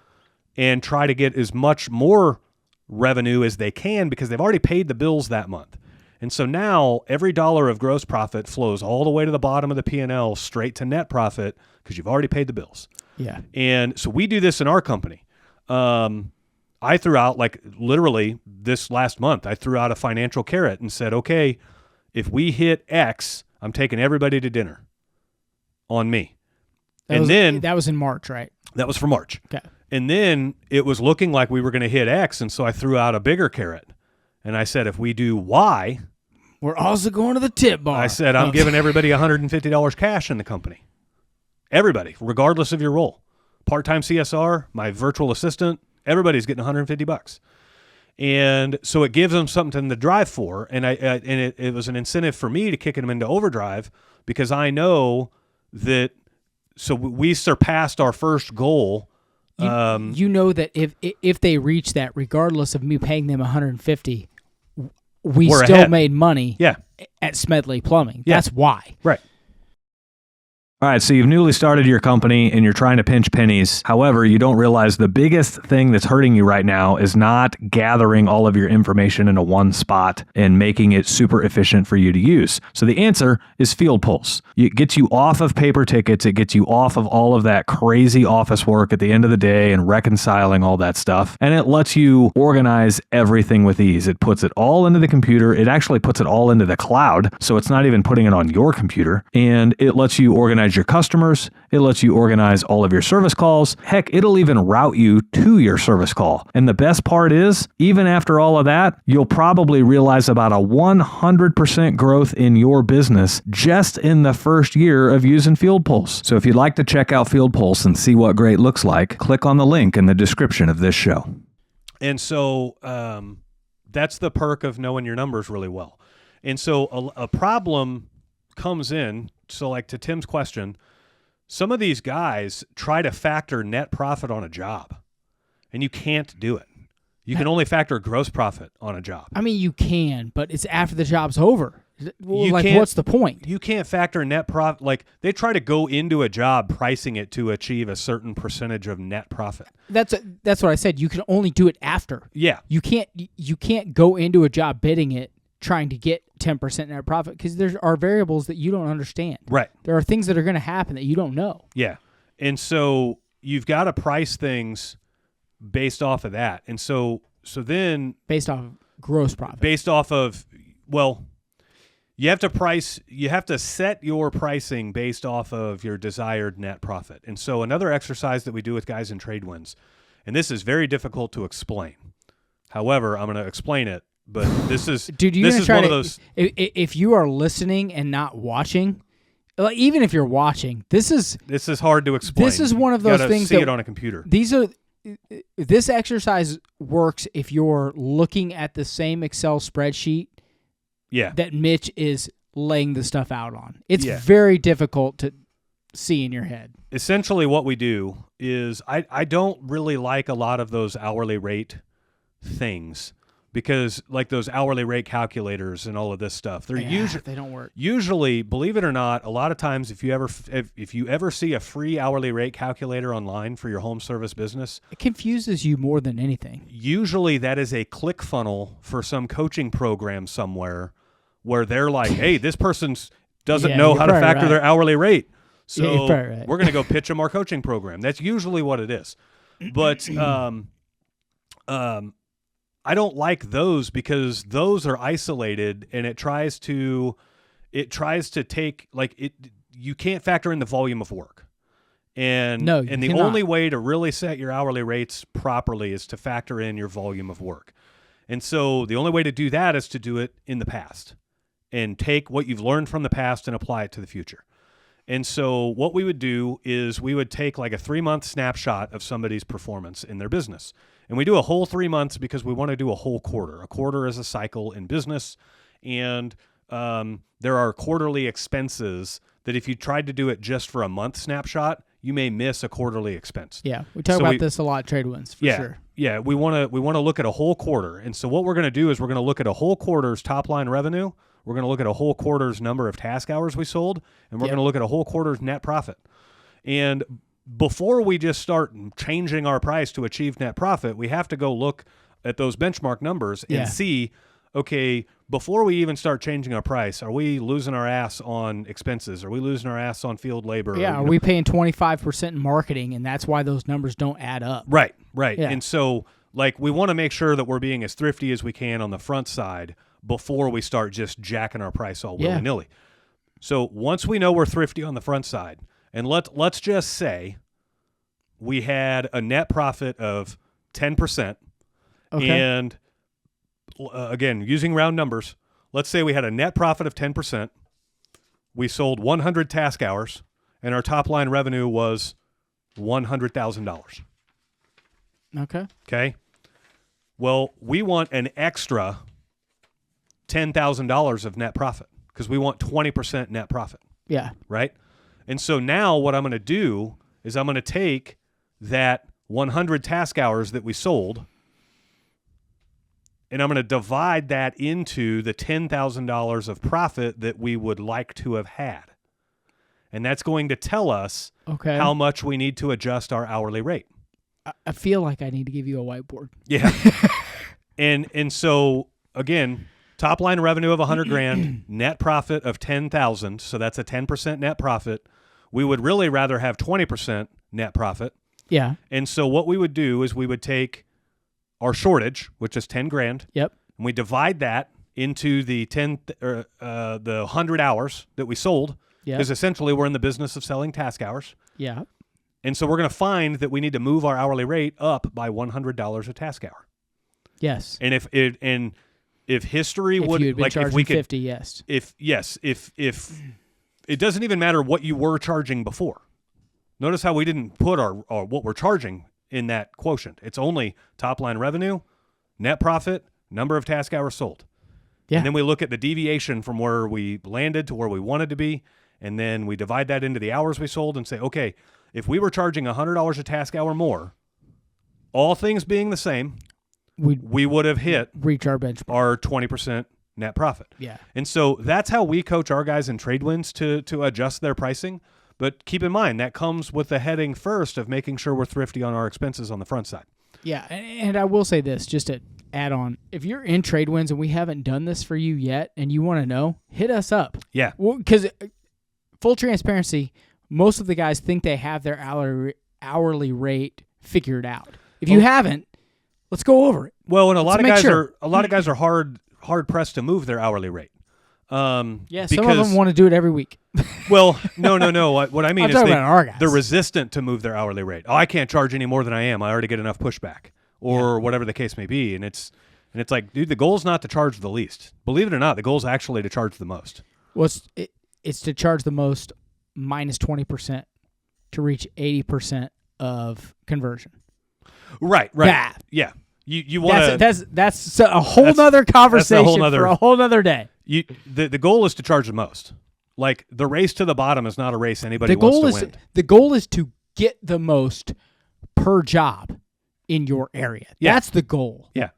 and try to get as much more revenue as they can, because they've already paid the bills that month. And so now every dollar of gross profit flows all the way to the bottom of the P&L straight to net profit because you've already paid the bills. Yeah. And so we do this in our company. I threw out, literally this last month, I threw out a financial carrot and said, okay, if we hit X, I'm taking everybody to dinner on me. That was in March, right? That was for March. Okay. And then it was looking like we were going to hit X, and so I threw out a bigger carrot. And I said, if we do Y, we're also going to the tip bar. I said, I'm giving everybody $150 cash in the company. Everybody, regardless of your role. Part-time CSR, my virtual assistant, everybody's getting $150. And so it gives them something to drive for. And it was an incentive for me to kick them into overdrive, because I know that, so we surpassed our first goal. You know that if they reach that, regardless of me paying them $150, we still made money. Yeah. At Smedley Plumbing. Yeah. That's why. Right. All right, so you've newly started your company and you're trying to pinch pennies. However, you don't realize the biggest thing that's hurting you right now is not gathering all of your information into one spot and making it super efficient for you to use. So the answer is Field Pulse. It gets you off of paper tickets. It gets you off of all of that crazy office work at the end of the day and reconciling all that stuff. And it lets you organize everything with ease. It puts it all into the computer. It actually puts it all into the cloud. So it's not even putting it on your computer. And it lets you organize your customers. It lets you organize all of your service calls. Heck, it'll even route you to your service call. And the best part is, even after all of that, you'll probably realize about a 100% growth in your business just in the first year of using Field Pulse. So if you'd like to check out Field Pulse and see what great looks like, click on the link in the description of this show. And so that's the perk of knowing your numbers really well. And so a problem comes in. So like to Tim's question, some of these guys try to factor net profit on a job, and you can't do it. You can only factor gross profit on a job. I mean, you can, but it's after the job's over. Well, like, what's the point? You can't factor net profit. Like, they try to go into a job pricing it to achieve a certain percentage of net profit. That's what I said. You can only do it after. Yeah. You can't go into a job bidding it trying to get 10% net profit, because there are variables that you don't understand. Right. There are things that are going to happen that you don't know. Yeah. And so you've got to price things based off of that. And so then based off of gross profit. Based off of, well, you have to set your pricing based off of your desired net profit. And so another exercise that we do with guys in trade wins, and this is very difficult to explain. However, I'm going to explain it. But this is dude, this is one of those. If you are listening and not watching, like, even if you're watching, this is hard to explain. This is one of those things see it on a computer. This exercise works if you're looking at the same Excel spreadsheet. Yeah. That Mitch is laying the stuff out on. It's very difficult to see in your head. Essentially, what we do is I don't really like a lot of those hourly rate things. Because like those hourly rate calculators and all of this stuff, they don't work. Usually, believe it or not, a lot of times if you ever see a free hourly rate calculator online for your home service business, it confuses you more than anything. Usually that is a click funnel for some coaching program somewhere where they're like, hey, this person doesn't know how to factor their hourly rate. So we're going to go pitch them our coaching program. That's usually what it is. But I don't like those because those are isolated, and it tries to take you can't factor in the volume of work. And the cannot. Only way to really set your hourly rates properly is to factor in your volume of work. And so the only way to do that is to do it in the past and take what you've learned from the past and apply it to the future. And so what we would do is we would take like a 3-month snapshot of somebody's performance in their business. And we do a whole 3 months because we want to do a whole quarter. A quarter is a cycle in business. And there are quarterly expenses that if you tried to do it just for a month snapshot, you may miss a quarterly expense. Yeah, we talk about this a lot at Trade Wins, for sure. Yeah, we want to look at a whole quarter. And so what we're going to do is we're going to look at a whole quarter's top-line revenue. We're going to look at a whole quarter's number of task hours we sold, and we're going to look at a whole quarter's net profit. And before we just start changing our price to achieve net profit, we have to go look at those benchmark numbers and see, okay, before we even start changing our price, are we losing our ass on expenses? Are we losing our ass on field labor? Yeah, are we paying 25% in marketing, and that's why those numbers don't add up? Right. Yeah. And so, we want to make sure that we're being as thrifty as we can on the front side before we start just jacking our price all willy-nilly. So once we know we're thrifty on the front side, and let's just say we had a net profit of 10%, and again, using round numbers, let's say we had a net profit of 10%, we sold 100 task hours, and our top-line revenue was $100,000. Okay? Well, we want an extra $10,000 of net profit because we want 20% net profit. Yeah. Right? And so now what I'm going to do is I'm going to take that 100 task hours that we sold, and I'm going to divide that into the $10,000 of profit that we would like to have had. and that's going to tell us how much we need to adjust our hourly rate. I feel like I need to give you a whiteboard. Yeah. and so again, top line revenue of $100,000, net profit of $10,000. So that's a 10% net profit. We would really rather have 20% net profit. Yeah. And so what we would do is we would take our shortage, which is $10,000. Yep. And we divide that into the 100 hours that we sold. Yeah. Because essentially we're in the business of selling task hours. Yeah. And so we're going to find that we need to move our hourly rate up by $100 a task hour. Yes. And if history if would you had been like charging if we could 50, yes. If it doesn't even matter what you were charging before. Notice how we didn't put our what we're charging in that quotient. It's only top line revenue, net profit, number of task hours sold. Yeah. And then we look at the deviation from where we landed to where we wanted to be, and then we divide that into the hours we sold and say, okay, if we were charging $100 a task hour more, all things being the same, we would have reach our benchmark, our 20% net profit. Yeah. And so that's how we coach our guys in Tradewinds to adjust their pricing. But keep in mind, that comes with the heading first of making sure we're thrifty on our expenses on the front side. Yeah, and I will say this, just to add on, if you're in Tradewinds and we haven't done this for you yet and you want to know, hit us up. Yeah. Because full transparency, most of the guys think they have their hourly rate figured out. If you haven't, let's go over it. Well, and a lot of guys are hard pressed to move their hourly rate. Some of them want to do it every week. Well, no. What I mean is they're resistant to move their hourly rate. Oh, I can't charge any more than I am. I already get enough pushback, or whatever the case may be. And it's like, dude, the goal is not to charge the least. Believe it or not, the goal is actually to charge the most. Well, it's to charge the most minus 20% to reach 80% of conversion. Right. Yeah. You want that's a whole nother conversation for a whole nother day. The goal is to charge the most. Like, the race to the bottom is not a race anybody wants to win. The goal is to get the most per job in your area. Yeah. That's the goal. Yeah.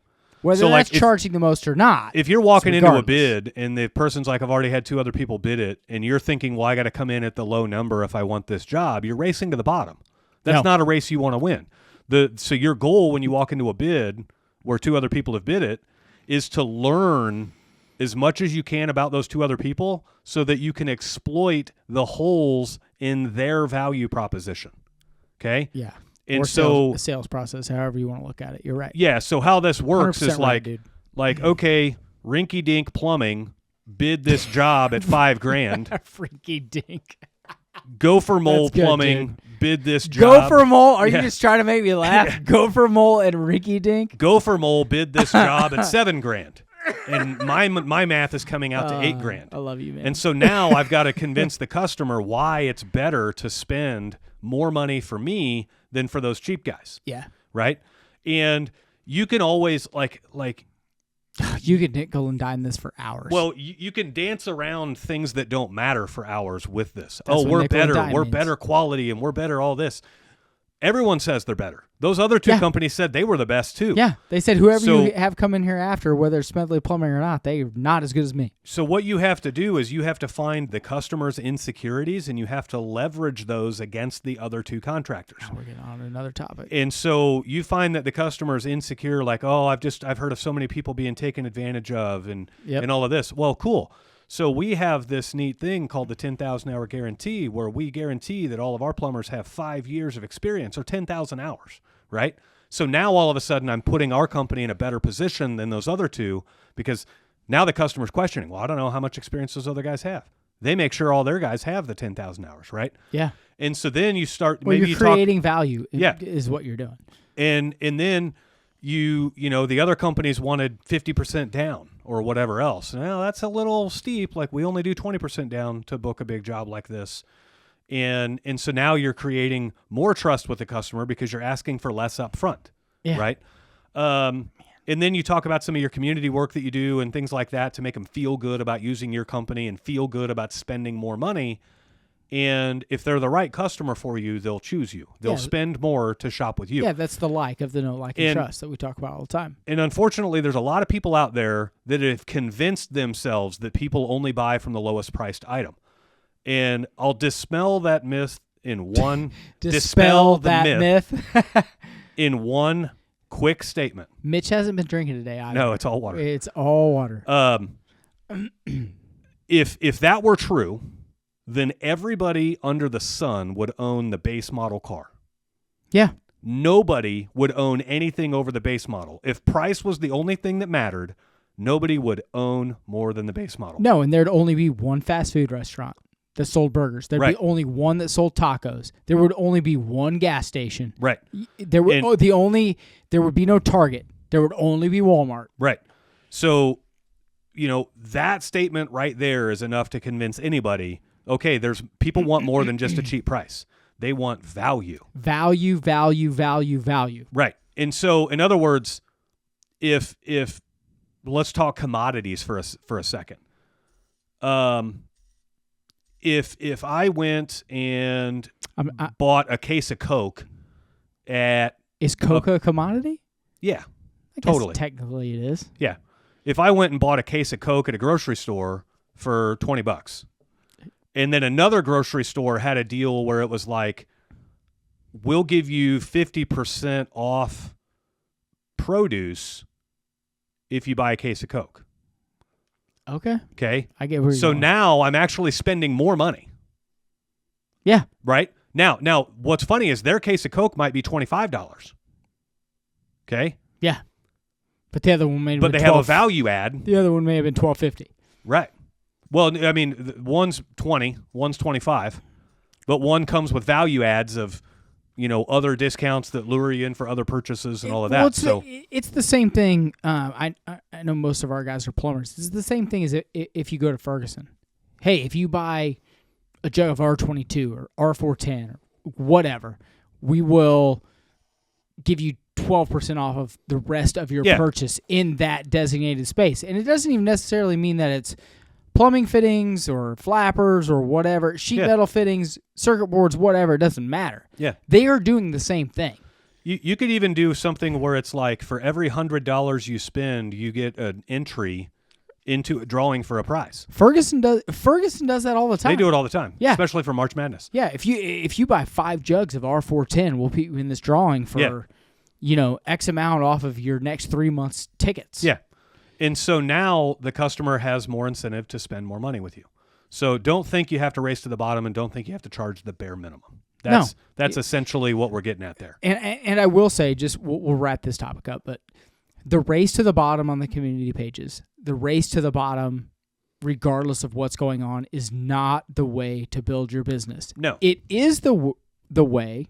Whether that's charging the most or not. If you're walking into a bid and the person's like, I've already had 2 other people bid it, and you're thinking, well, I got to come in at the low number if I want this job, you're racing to the bottom. That's not a race you want to win. So your goal when you walk into a bid where 2 other people have bid it is to learn as much as you can about those 2 other people so that you can exploit the holes in their value proposition. Okay? Yeah. And the sales process, however you want to look at it. You're right. Yeah. So how this works is right, okay, Rinky Dink Plumbing bid this job at $5,000. Rinky Dink. Gopher Mole Plumbing bid this job. Gopher Mole? Are you just trying to make me laugh? Yeah. Gopher Mole and Rinky Dink? Gopher Mole bid this job at $7,000. And my math is coming out to $8,000. I love you, man. And so now I've got to convince the customer why it's better to spend more money for me than for those cheap guys. Yeah. Right? And you can always like you could nickel and dime this for hours. Well, you can dance around things that don't matter for hours with this. We're better quality, and we're better all this. Everyone says they're better. Those other 2 companies said they were the best too. Yeah, they said whoever you have come in here after, whether it's Smedley Plumbing or not, they're not as good as me. So what you have to do is you have to find the customer's insecurities, and you have to leverage those against the other 2 contractors. Now we're getting on to another topic. And so you find that the customer's insecure, like, I've heard of so many people being taken advantage of, and all of this. Well, cool. So we have this neat thing called the 10,000-hour guarantee, where we guarantee that all of our plumbers have 5 years of experience, or 10,000 hours, right? So now all of a sudden I'm putting our company in a better position than those other 2, because now the customer's questioning, well, I don't know how much experience those other guys have. They make sure all their guys have the 10,000 hours, right? Yeah. And so then you start you're creating value is what you're doing. And then you know, the other companies wanted 50% down or whatever else. Now that's a little steep. Like, we only do 20% down to book a big job like this. And so now you're creating more trust with the customer because you're asking for less up front. Yeah. Right. And then you talk about some of your community work that you do and things like that to make them feel good about using your company and feel good about spending more money. And if they're the right customer for you, they'll choose you. They'll spend more to shop with you. Yeah, that's the know, like, and trust that we talk about all the time. And unfortunately, there's a lot of people out there that have convinced themselves that people only buy from the lowest priced item. And I'll dispel that myth in one dispel that myth in one quick statement. Mitch hasn't been drinking today either. No, it's all water. It's all water. If that were true, then everybody under the sun would own the base model car. Yeah. Nobody would own anything over the base model. If price was the only thing that mattered, nobody would own more than the base model. No, and there'd only be one fast food restaurant that sold burgers. There'd be only one that sold tacos. There would only be one gas station. Right. There would there would be no Target. There would only be Walmart. Right. So, that statement right there is enough to convince anybody, okay, there's people want more than just a cheap price. They want value. Value, value, value, value. Right. And so, in other words, if let's talk commodities for a second. If I went and bought a case of Coke at... Is Coke a commodity? Yeah, I guess totally. Technically it is. Yeah. If I went and bought a case of Coke at a grocery store for $20, and then another grocery store had a deal where it was like, we'll give you 50% off produce if you buy a case of Coke. Okay. I get where you're So going. now I'm actually spending more money. Yeah. Right? Now, what's funny is their case of Coke might be $25. Okay? Yeah. But the other one may have But been they have a value add. The other one may have been $12.50. Right. Well, I mean, one's 20, one's 25, but one comes with value adds of, other discounts that lure you in for other purchases and all of that. It's the same thing. I know most of our guys are plumbers. It's the same thing as if you go to Ferguson. Hey, if you buy a jug of R22 or R410 or whatever, we will give you 12% off of the rest of your purchase in that designated space. And it doesn't even necessarily mean that it's plumbing fittings or flappers or whatever, sheet metal fittings, circuit boards, whatever, it doesn't matter. Yeah. They are doing the same thing. You could even do something where it's like for every $100 you spend, you get an entry into a drawing for a prize. Ferguson does that all the time. They do it all the time. Yeah. Especially for March Madness. Yeah. If you buy 5 jugs of R410, we'll put you in this drawing for X amount off of your next 3 months tickets. Yeah. And so now the customer has more incentive to spend more money with you. So don't think you have to race to the bottom, and don't think you have to charge the bare minimum. That's essentially what we're getting at there. And I will say, we'll wrap this topic up, but the race to the bottom on the community pages, the race to the bottom, regardless of what's going on, is not the way to build your business. No. It is the way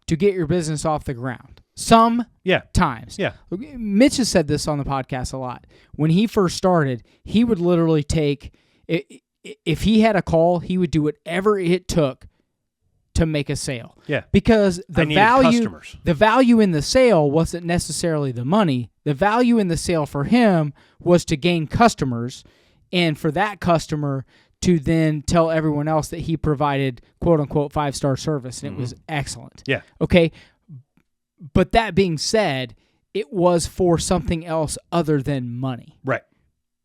to get your business off the ground. Times. Yeah. Mitch has said this on the podcast a lot. When he first started, he would literally take, if he had a call, he would do whatever it took to make a sale. Yeah. Because the value in the sale wasn't necessarily the money. The value in the sale for him was to gain customers, and for that customer to then tell everyone else that he provided quote unquote 5-star service, and it was excellent. Yeah. Okay. But that being said, it was for something else other than money. Right.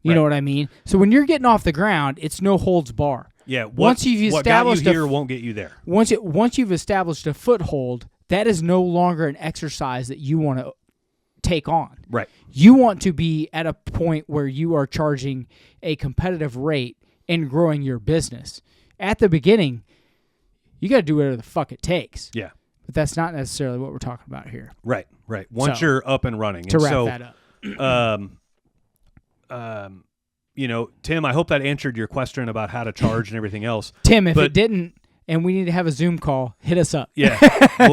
You know what I mean? So when you're getting off the ground, it's no holds bar. Yeah. Once you've established what got you here won't get you there. Once you've established a foothold, that is no longer an exercise that you want to take on. Right. You want to be at a point where you are charging a competitive rate and growing your business. At the beginning, you got to do whatever the fuck it takes. Yeah. But that's not necessarily what we're talking about here. Right. Once you're up and running. To wrap that up. Tim, I hope that answered your question about how to charge and everything else. Tim, if it didn't, and we need to have a Zoom call, hit us up. Yeah,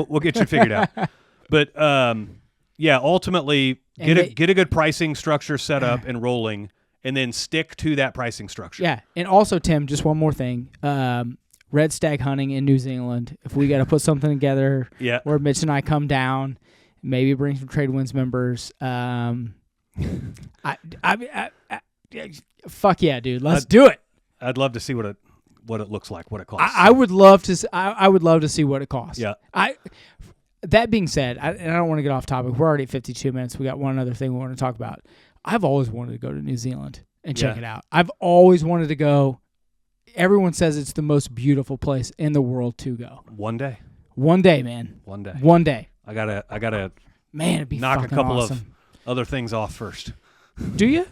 we'll get you figured out. But ultimately, get a good pricing structure set up and rolling, and then stick to that pricing structure. Yeah, and also, Tim, just one more thing. Red stag hunting in New Zealand. If we got to put something together, where Mitch and I come down, maybe bring some Trade Winds members. Fuck yeah, dude, let's do it. I'd love to see what it looks like, what it costs. I would love to. I would love to see what it costs. Yeah. That being said, and I don't want to get off topic. We're already at 52 minutes. We got one other thing we want to talk about. I've always wanted to go to New Zealand and check it out. I've always wanted to go. everyone says it's the most beautiful place in the world to go. One day, man. One day. I gotta. Man, it'd be knock a couple awesome. of other things off first. Do you?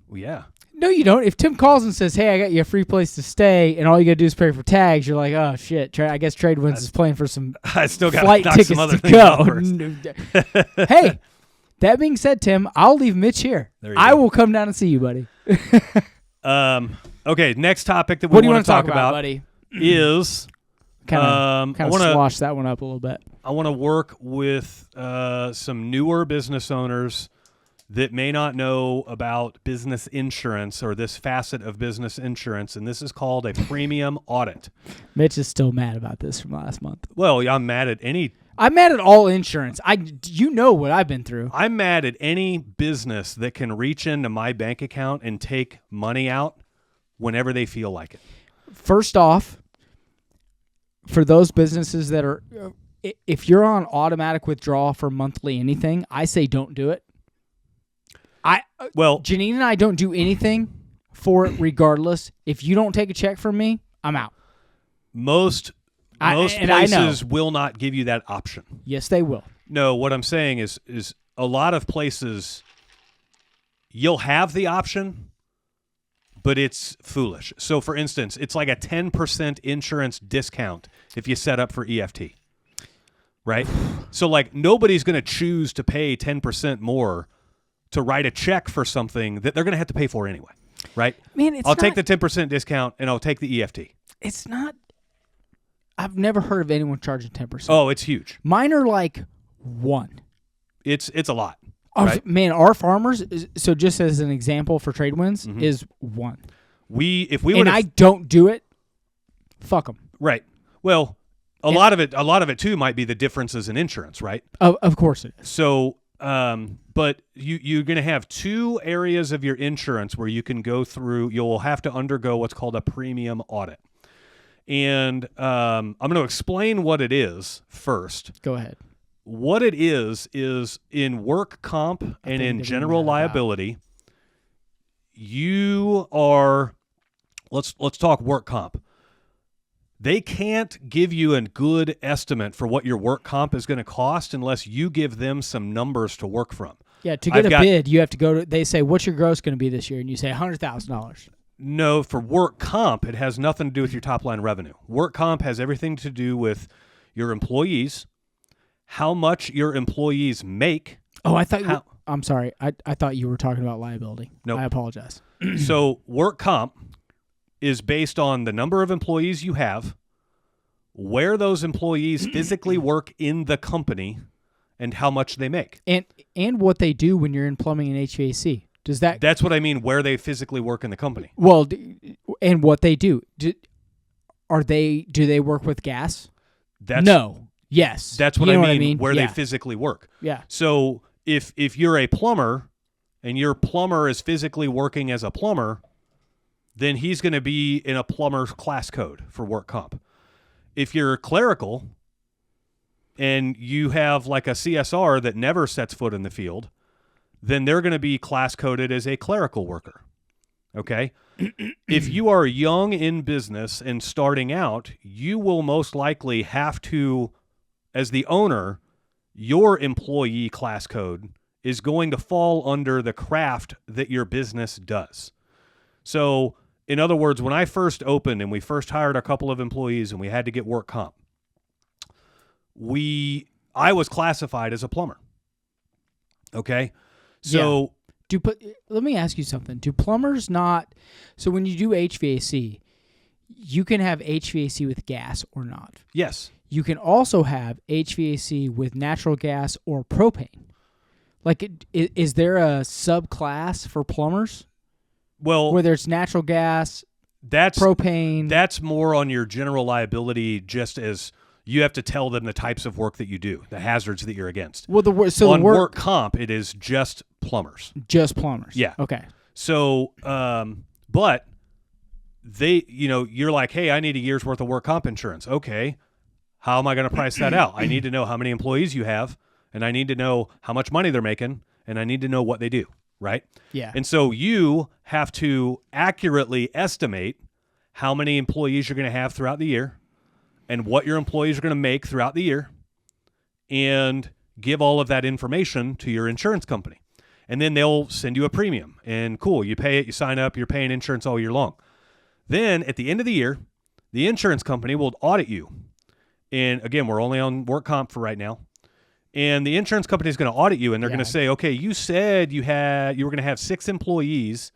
Well, yeah. No, you don't. If Tim calls and says, "Hey, I got you a free place to stay," and all you got to do is pay for tags, you're like, "Oh shit!" I guess Tradewinds is playing for some I still got flight knock tickets some other to things go. off first. Hey, that being said, Tim, I'll leave Mitch here. I will come down and see you, buddy. Okay. Next topic that we want to talk about, buddy, is kind of slosh that one up a little bit. I want to work with some newer business owners that may not know about business insurance or this facet of business insurance, and this is called a premium audit. Mitch is still mad about this from last month. Well, I'm mad at all insurance. You know what I've been through. I'm mad at any business that can reach into my bank account and take money out whenever they feel like it. First off, for those businesses that are, if you're on automatic withdrawal for monthly anything, I say don't do it. Janine and I don't do anything for it regardless. If you don't take a check from me, I'm out. Most places will not give you that option. Yes, they will. No, what I'm saying is a lot of places you'll have the option, but it's foolish. So, for instance, it's like a 10% insurance discount if you set up for EFT, right? So, like, nobody's going to choose to pay 10% more to write a check for something that they're going to have to pay for anyway, right? Man, I'll take the 10% discount and I'll take the EFT. It's not. I've never heard of anyone charging 10%. Oh, it's huge. Mine are like 1. It's a lot. Right? Man, our farmers. So just as an example for Tradewinds, is 1. I don't do it. Fuck them. Right. Well, a lot of it too might be the differences in insurance, right? Of course it is. So. But you're going to have 2 areas of your insurance where you can go through. You'll have to undergo what's called a premium audit. And I'm going to explain what it is first. Go ahead. What it is in work comp and in general liability, you are, let's talk work comp. They can't give you a good estimate for what your work comp is going to cost unless you give them some numbers to work from. Yeah, to get a bid, you have to go to, they say, what's your gross going to be this year? And you say $100,000. No, for work comp, it has nothing to do with your top line revenue. Work comp has everything to do with your employees, how much your employees make. Oh, I thought I'm sorry. I thought you were talking about liability. No, I apologize. So work comp is based on the number of employees you have, where those employees physically work in the company, and how much they make. And what they do when you're in plumbing and HVAC. That's what I mean, where they physically work in the company. Well, and what they do. Do they work with gas? No. Yes. That's what I mean, where they physically work. Yeah. So if you're a plumber and your plumber is physically working as a plumber, then he's going to be in a plumber's class code for work comp. If you're clerical and you have like a CSR that never sets foot in the field, then they're going to be class coded as a clerical worker. Okay? If you are young in business and starting out, you will most likely have to, as the owner, your employee class code is going to fall under the craft that your business does. So, in other words, when I first opened and we first hired a couple of employees and we had to get work comp, I was classified as a plumber. Okay? So let me ask you something. Do plumbers not, so when you do HVAC, you can have HVAC with gas or not? Yes. You can also have HVAC with natural gas or propane. Like, is there a subclass for plumbers? Well, whether it's natural gas, propane. That's more on your general liability, just as you have to tell them the types of work that you do, the hazards that you're against. Well, on work comp, it is just plumbers. Just plumbers. Yeah. Okay. So, but they, you're like, hey, I need a year's worth of work comp insurance. Okay. How am I going to price that out? I need to know how many employees you have, and I need to know how much money they're making, and I need to know what they do. Right? Yeah. And so you have to accurately estimate how many employees you're going to have throughout the year and what your employees are going to make throughout the year, and give all of that information to your insurance company. And then they'll send you a premium. And cool, you pay it, you sign up, you're paying insurance all year long. Then at the end of the year, the insurance company will audit you. And again, we're only on work comp for right now. And the insurance company is going to audit you, and they're going to say, okay, you said you were going to have 6 employees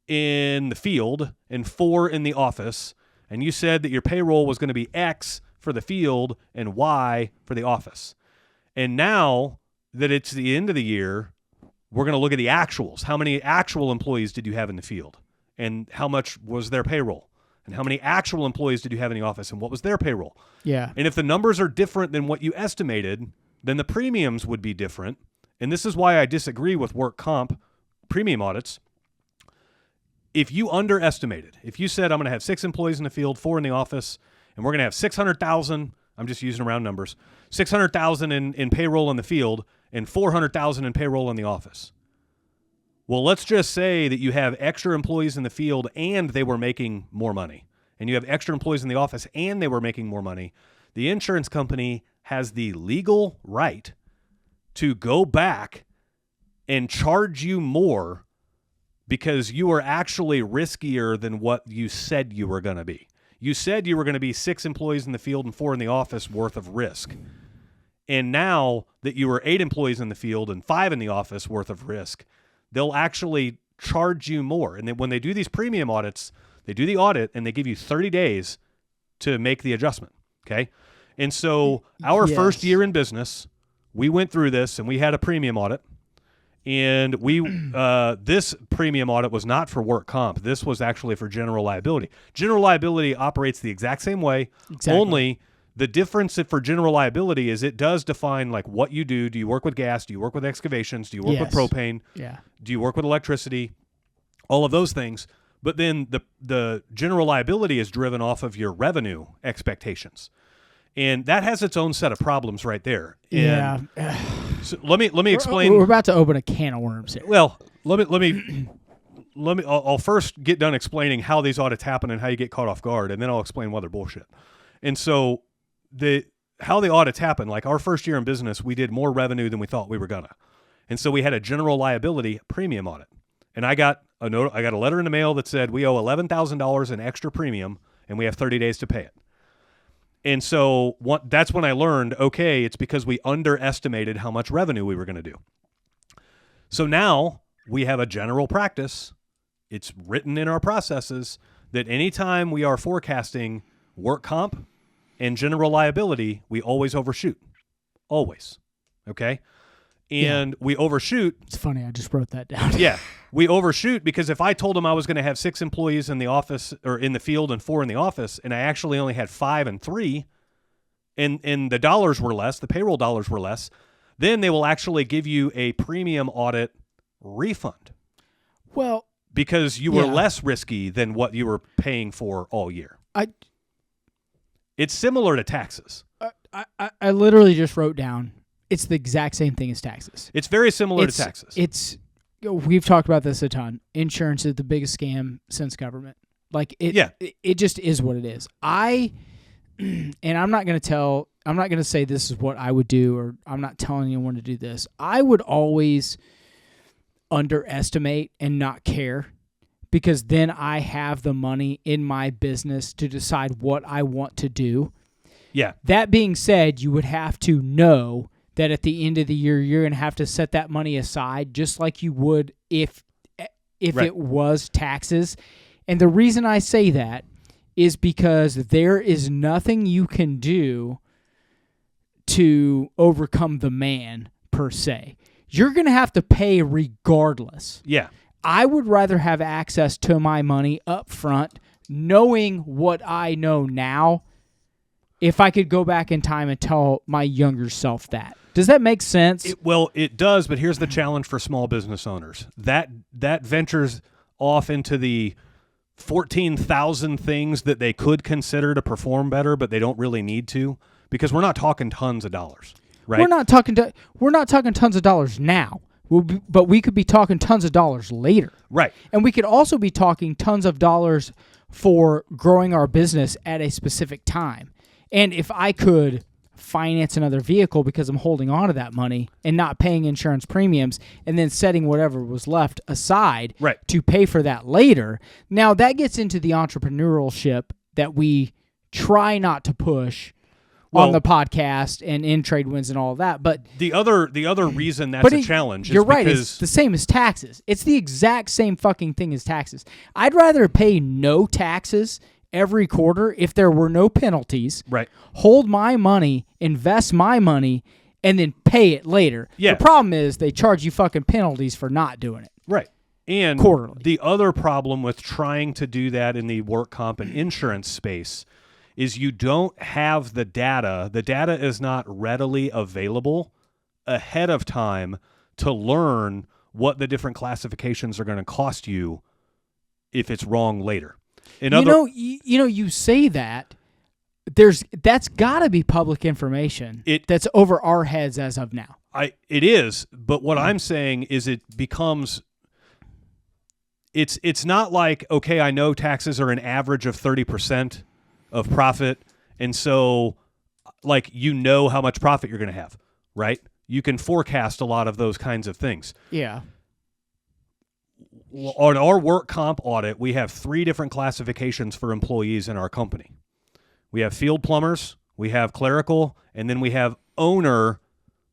in the field and 4 in the office, and you said that your payroll was going to be X for the field and Y for the office. And now that it's the end of the year, we're going to look at the actuals. How many actual employees did you have in the field? And how much was their payroll? And how many actual employees did you have in the office? And what was their payroll? Yeah. And if the numbers are different than what you estimated, then the premiums would be different. And this is why I disagree with work comp premium audits. If you underestimated, if you said I'm going to have 6 employees in the field, 4 in the office, and we're going to have 600,000, I'm just using round numbers, 600,000 in payroll in the field and 400,000 in payroll in the office. Well, let's just say that you have extra employees in the field and they were making more money, and you have extra employees in the office and they were making more money. The insurance company has the legal right to go back and charge you more because you are actually riskier than what you said you were going to be. You said you were going to be 6 employees in the field and 4 in the office worth of risk. And now that you were 8 employees in the field and 5 in the office worth of risk, they'll actually charge you more. And then when they do these premium audits, they do the audit and they give you 30 days to make the adjustment. Okay. And so our first year in business, we went through this and we had a premium audit. And we this premium audit was not for work comp. This was actually for general liability. General liability operates the exact same way. Exactly. Only the difference for general liability is it does define like what you do. Do you work with gas? Do you work with excavations? Do you work with propane? Yeah. Do you work with electricity? All of those things. But then the general liability is driven off of your revenue expectations. And that has its own set of problems right there. And so let me explain. We're about to open a can of worms here. Well, I'll first get done explaining how these audits happen and how you get caught off guard, and then I'll explain why they're bullshit. And so how the audits happen, like our first year in business, we did more revenue than we thought we were gonna. And so we had a general liability premium audit. And I got a letter in the mail that said we owe $11,000 in extra premium and we have 30 days to pay it. And so that's when I learned, okay, it's because we underestimated how much revenue we were going to do. So now we have a general practice. It's written in our processes that anytime we are forecasting work comp and general liability, we always overshoot. Always. Okay? And we overshoot. It's funny, I just wrote that down. Yeah. We overshoot because if I told them I was going to have 6 employees in the office or in the field and 4 in the office, and I actually only had 5 and 3, and the dollars were less, the payroll dollars were less, then they will actually give you a premium audit refund. Well, because you were less risky than what you were paying for all year. It's similar to taxes. I literally just wrote down, it's the exact same thing as taxes. It's very similar to taxes. We've talked about this a ton. Insurance is the biggest scam since government. Like it just is what it is. And I'm not going to say this is what I would do, or I'm not telling anyone to do this. I would always underestimate and not care, because then I have the money in my business to decide what I want to do. Yeah. That being said, you would have to know that at the end of the year, you're going to have to set that money aside just like you would if it was taxes. And the reason I say that is because there is nothing you can do to overcome the man, per se. You're going to have to pay regardless. Yeah. I would rather have access to my money up front, knowing what I know now, if I could go back in time and tell my younger self that. Does that make sense? It does, but here's the challenge for small business owners. That ventures off into the 14,000 things that they could consider to perform better, but they don't really need to, because we're not talking tons of dollars, right? We're not talking tons of dollars now, but we could be talking tons of dollars later. Right. And we could also be talking tons of dollars for growing our business at a specific time. And if I could finance another vehicle because I'm holding on to that money and not paying insurance premiums and then setting whatever was left aside to pay for that later, now that gets into the entrepreneurship that we try not to push on the podcast and in Trade Wins and all of that. But the other reason that's a challenge is you're right, it's the same as taxes. It's the exact same fucking thing as taxes. I'd rather pay no taxes every quarter if there were no penalties. Right. Hold my money, invest my money, and then pay it later. Yeah. The problem is they charge you fucking penalties for not doing it. Right. And quarterly. The other problem with trying to do that in the work comp and insurance space is you don't have the data. The data is not readily available ahead of time to learn what the different classifications are going to cost you if it's wrong later. You say that that's got to be public information. That's over our heads as of now. It is, but what I'm saying is it becomes. It's not like, okay, I know taxes are an average of 30% of profit, and so like how much profit you're going to have, right? You can forecast a lot of those kinds of things. Yeah. On our work comp audit, we have 3 different classifications for employees in our company. We have field plumbers, we have clerical, and then we have owner,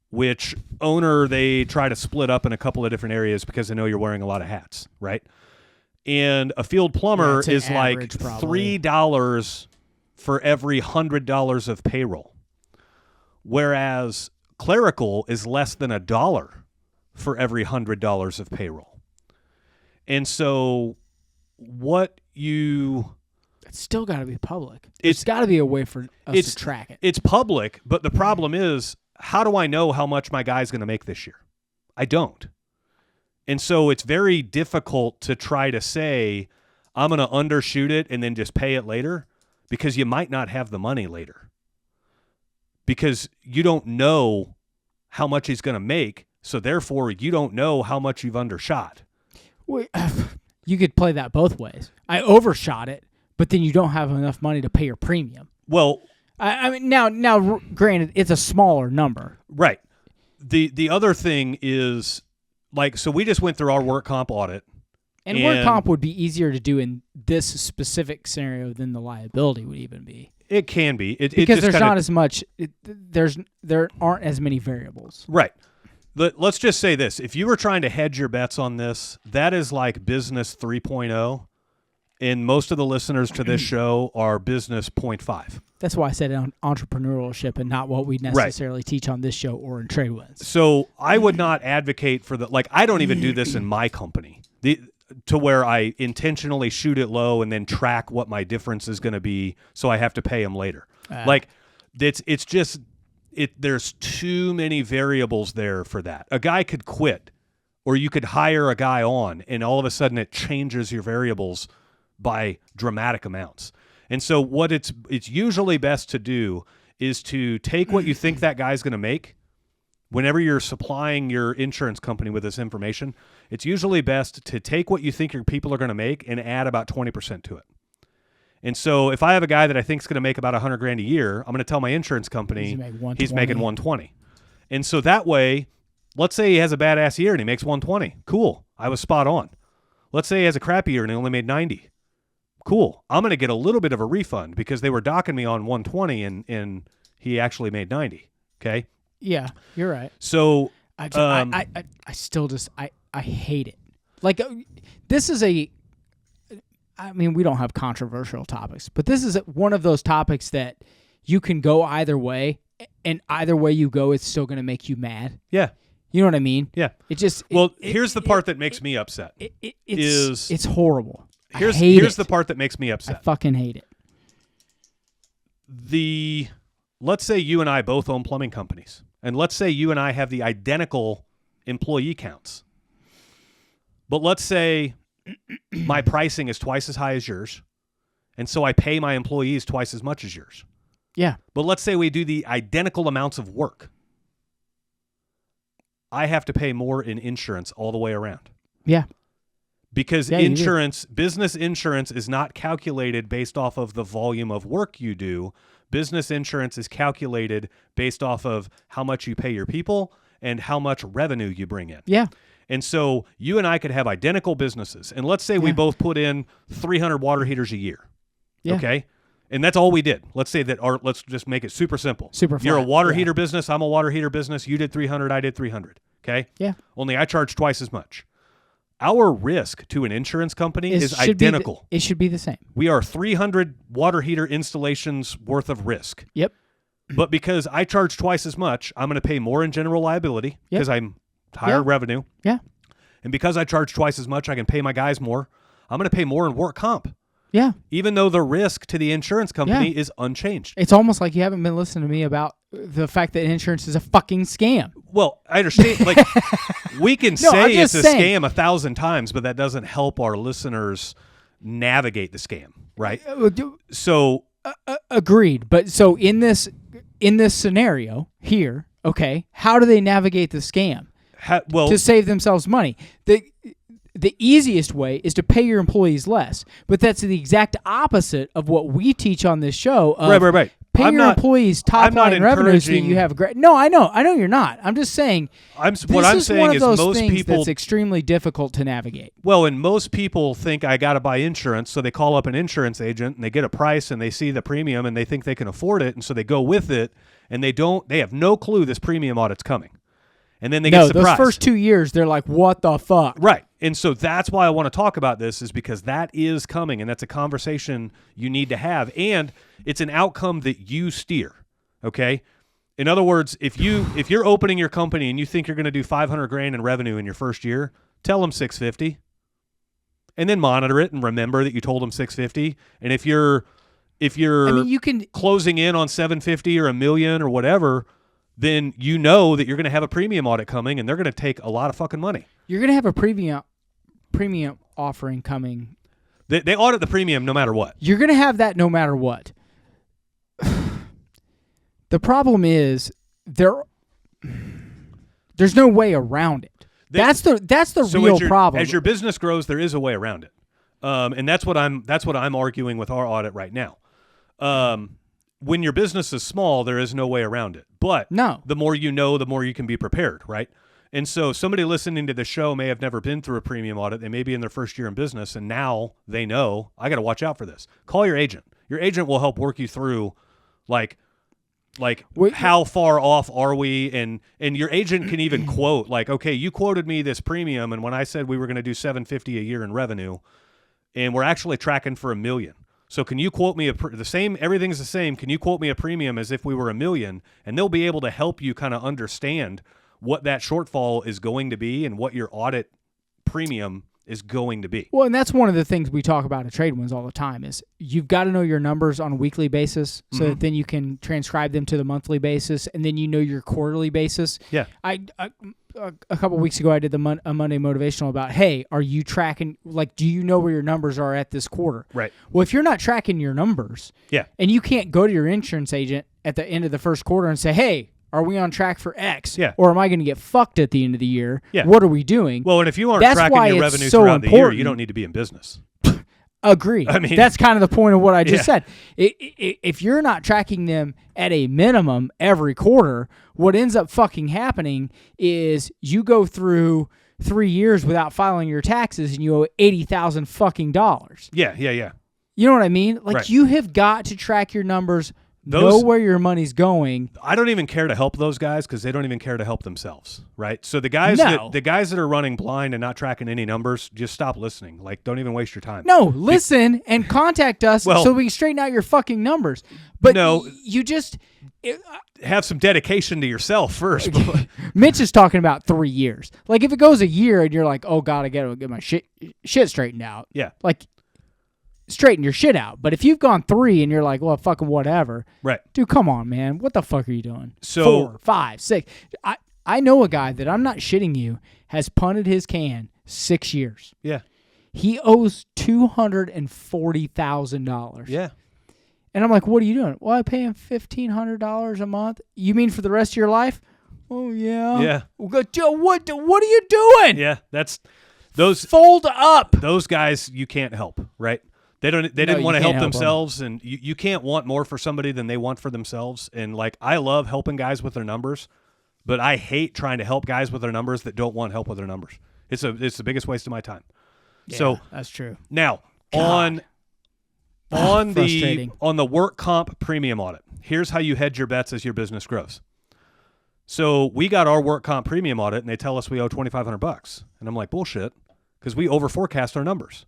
which they try to split up in a couple of different areas because they know you're wearing a lot of hats, right? And a field plumber is like $3 for every $100 of payroll, whereas clerical is less than $1 for every $100 of payroll. And so it's still got to be public. It's got to be a way for us to track it. It's public, but the problem is, how do I know how much my guy's going to make this year? I don't. And so it's very difficult to try to say, I'm going to undershoot it and then just pay it later, because you might not have the money later. Because you don't know how much he's going to make, so therefore you don't know how much you've undershot. You could play that both ways. I overshot it, but then you don't have enough money to pay your premium. Well, I mean, now, granted, it's a smaller number. Right. The other thing is, like, so we just went through our work comp audit. And work comp would be easier to do in this specific scenario than the liability would even be. It can be. Because there's not as much, there aren't as many variables. Right. Let's just say this. If you were trying to hedge your bets on this, that is like business 3.0, and most of the listeners to this show are business 0.5. That's why I said entrepreneurship and not what we necessarily teach on this show or in Trade Wins. So I would not advocate for I don't even do this in my company, to where I intentionally shoot it low and then track what my difference is going to be, so I have to pay them later. It's just... there's too many variables there for that. A guy could quit, or you could hire a guy on, and all of a sudden it changes your variables by dramatic amounts. And so what it's usually best to do is to take what you think that guy's going to make. Whenever you're supplying your insurance company with this information, it's usually best to take what you think your people are going to make and add about 20% to it. And so if I have a guy that I think is going to make about $100,000 a year, I'm going to tell my insurance company he's making $120,000. And so that way, let's say he has a badass year and he makes $120,000. Cool. I was spot on. Let's say he has a crappy year and he only made $90,000. Cool. I'm going to get a little bit of a refund because they were docking me on $120,000 and he actually made $90,000. Okay? Yeah, you're right. So I still just I hate it. Like, this is I mean, we don't have controversial topics, but this is one of those topics that you can go either way, and either way you go, it's still going to make you mad. Yeah. You know what I mean? Yeah. Here's the part that makes me upset. It's horrible. Here's the part that makes me upset. I fucking hate it. Let's say you and I both own plumbing companies, and let's say you and I have the identical employee counts. But let's say my pricing is twice as high as yours, and so I pay my employees twice as much as yours. Yeah. But let's say we do the identical amounts of work. I have to pay more in insurance all the way around. Yeah. Because business insurance is not calculated based off of the volume of work you do. Business insurance is calculated based off of how much you pay your people and how much revenue you bring in. Yeah. And so you and I could have identical businesses. And let's say we both put in 300 water heaters a year. Yeah. Okay? And that's all we did. Let's say that let's just make it super simple. Super flat. You're a water heater business. I'm a water heater business. You did 300. I did 300. Okay? Yeah. Only I charge twice as much. Our risk to an insurance company is identical. It should be the same. We are 300 water heater installations worth of risk. Yep. But because I charge twice as much, I'm going to pay more in general liability because I'm higher revenue. Yeah. And because I charge twice as much, I can pay my guys more. I'm going to pay more in work comp. Yeah. Even though the risk to the insurance company is unchanged. It's almost like you haven't been listening to me about the fact that insurance is a fucking scam. Well, I understand. Like, we can say it's a scam 1,000 times, but that doesn't help our listeners navigate the scam, right? So, agreed. But so in this scenario here, okay, how do they navigate the scam? To save themselves money. The easiest way is to pay your employees less, but that's the exact opposite of what we teach on this show. Right. Pay your employees top line revenue so that you have great. No, I know you're not. I'm just saying. What I'm saying is most people. That's extremely difficult to navigate. Well, and most people think I got to buy insurance, so they call up an insurance agent and they get a price and they see the premium and they think they can afford it, and so they go with it, and they don't. They have no clue this premium audit's coming. And then they get surprised. Those first 2 years, they're like, what the fuck? Right. And so that's why I want to talk about this, is because that is coming, and that's a conversation you need to have. And it's an outcome that you steer, okay? In other words, if you're opening your company and you think you're going to do $500,000 in revenue in your first year, tell them 650, and then monitor it and remember that you told them 650. And if you're you can closing in on 750 or $1 million or whatever, then you know that you're going to have a premium audit coming, and they're going to take a lot of fucking money. You're going to have a premium offering coming. They audit the premium no matter what. You're going to have that no matter what. The problem is there's no way around it. That's the real problem. As your business grows, there is a way around it, and that's what I'm arguing with our audit right now. When your business is small, there is no way around it. But the more you know, the more you can be prepared, right? And so somebody listening to the show may have never been through a premium audit. They may be in their first year in business, and now they know, I got to watch out for this. Call your agent. Your agent will help work you through, like how far off are we? And your agent can even quote, like, okay, you quoted me this premium, and when I said we were going to do $750 a year in revenue, and we're actually tracking for $1 million. So can you quote me the same? Everything's the same. Can you quote me a premium as if we were $1 million? And they'll be able to help you kind of understand what that shortfall is going to be and what your audit premium is going to be. Well, and that's one of the things we talk about at TradeWinds all the time is you've got to know your numbers on a weekly basis so that then you can transcribe them to the monthly basis, and then you know your quarterly basis. Yeah. A couple of weeks ago, I did a Monday motivational about, hey, are you tracking, like, do you know where your numbers are at this quarter? Right. Well, if you're not tracking your numbers, and you can't go to your insurance agent at the end of the first quarter and say, hey, are we on track for X? Yeah. Or am I going to get fucked at the end of the year? Yeah. What are we doing? Well, and if you aren't tracking your revenue throughout the year, you don't need to be in business. Agree. I mean, that's kind of the point of what I just said. If you're not tracking them at a minimum every quarter, what ends up fucking happening is you go through 3 years without filing your taxes and you owe $80,000 fucking dollars. Yeah. You know what I mean? Like, you have got to track your numbers. Know where your money's going. I don't even care to help those guys because they don't even care to help themselves, right? So the guys that are running blind and not tracking any numbers, just stop listening. Like, don't even waste your time. No, listen and contact us so we can straighten out your fucking numbers. But you just have some dedication to yourself first. Mitch is talking about 3 years. Like, if it goes a year and you're like, oh God, I gotta get my shit straightened out. Yeah, like, straighten your shit out. But if you've gone 3 and you're like, well, fucking whatever. Right. Dude, come on, man. What the fuck are you doing? So 4, 5, 6. I know a guy that, I'm not shitting you, has punted his can 6 years. Yeah. He owes $240,000. Yeah. And I'm like, what are you doing? Well, I pay him $1,500 a month. You mean for the rest of your life? Oh, yeah. Yeah. What are you doing? Yeah, that's fold up. Those guys you can't help, right? They didn't want to help themselves, and you can't want more for somebody than they want for themselves. And like, I love helping guys with their numbers, but I hate trying to help guys with their numbers that don't want help with their numbers. It's the biggest waste of my time. Yeah, so that's true. Now God. on the work comp premium audit, here's how you hedge your bets as your business grows. So we got our work comp premium audit, and they tell us we owe $2,500, and I'm like, bullshit, because we over forecast our numbers.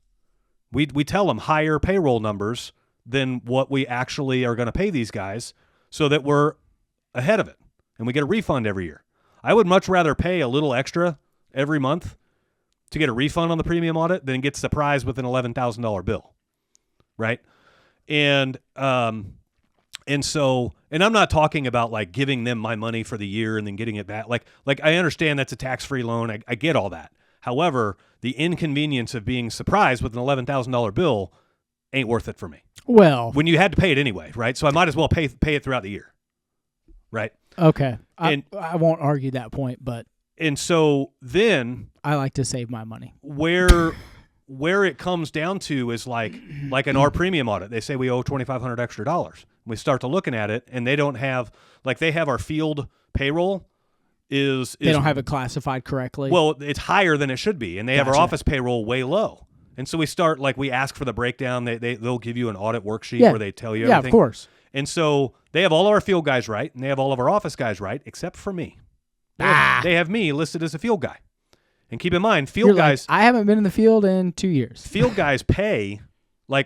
We tell them higher payroll numbers than what we actually are going to pay these guys, so that we're ahead of it, and we get a refund every year. I would much rather pay a little extra every month to get a refund on the premium audit than get surprised with an $11,000 bill, right? And so I'm not talking about like giving them my money for the year and then getting it back. Like I understand that's a tax-free loan. I get all that. However, the inconvenience of being surprised with an $11,000 bill ain't worth it for me. Well, when you had to pay it anyway, right? So I might as well pay it throughout the year, right? Okay. I won't argue that point, but and so then I like to save my money. Where it comes down to is like in our premium audit, they say we owe $2,500 extra dollars. We start to looking at it, and they don't have they have our field payroll. They don't have it classified correctly. Well, it's higher than it should be, and they have our office payroll way low. And so we start we ask for the breakdown. They'll give you an audit worksheet where they tell you everything. Yeah, of course. And so they have all our field guys right, and they have all of our office guys right, except for me. They have me listed as a field guy. And keep in mind, field guys. I haven't been in the field in 2 years. Field guys pay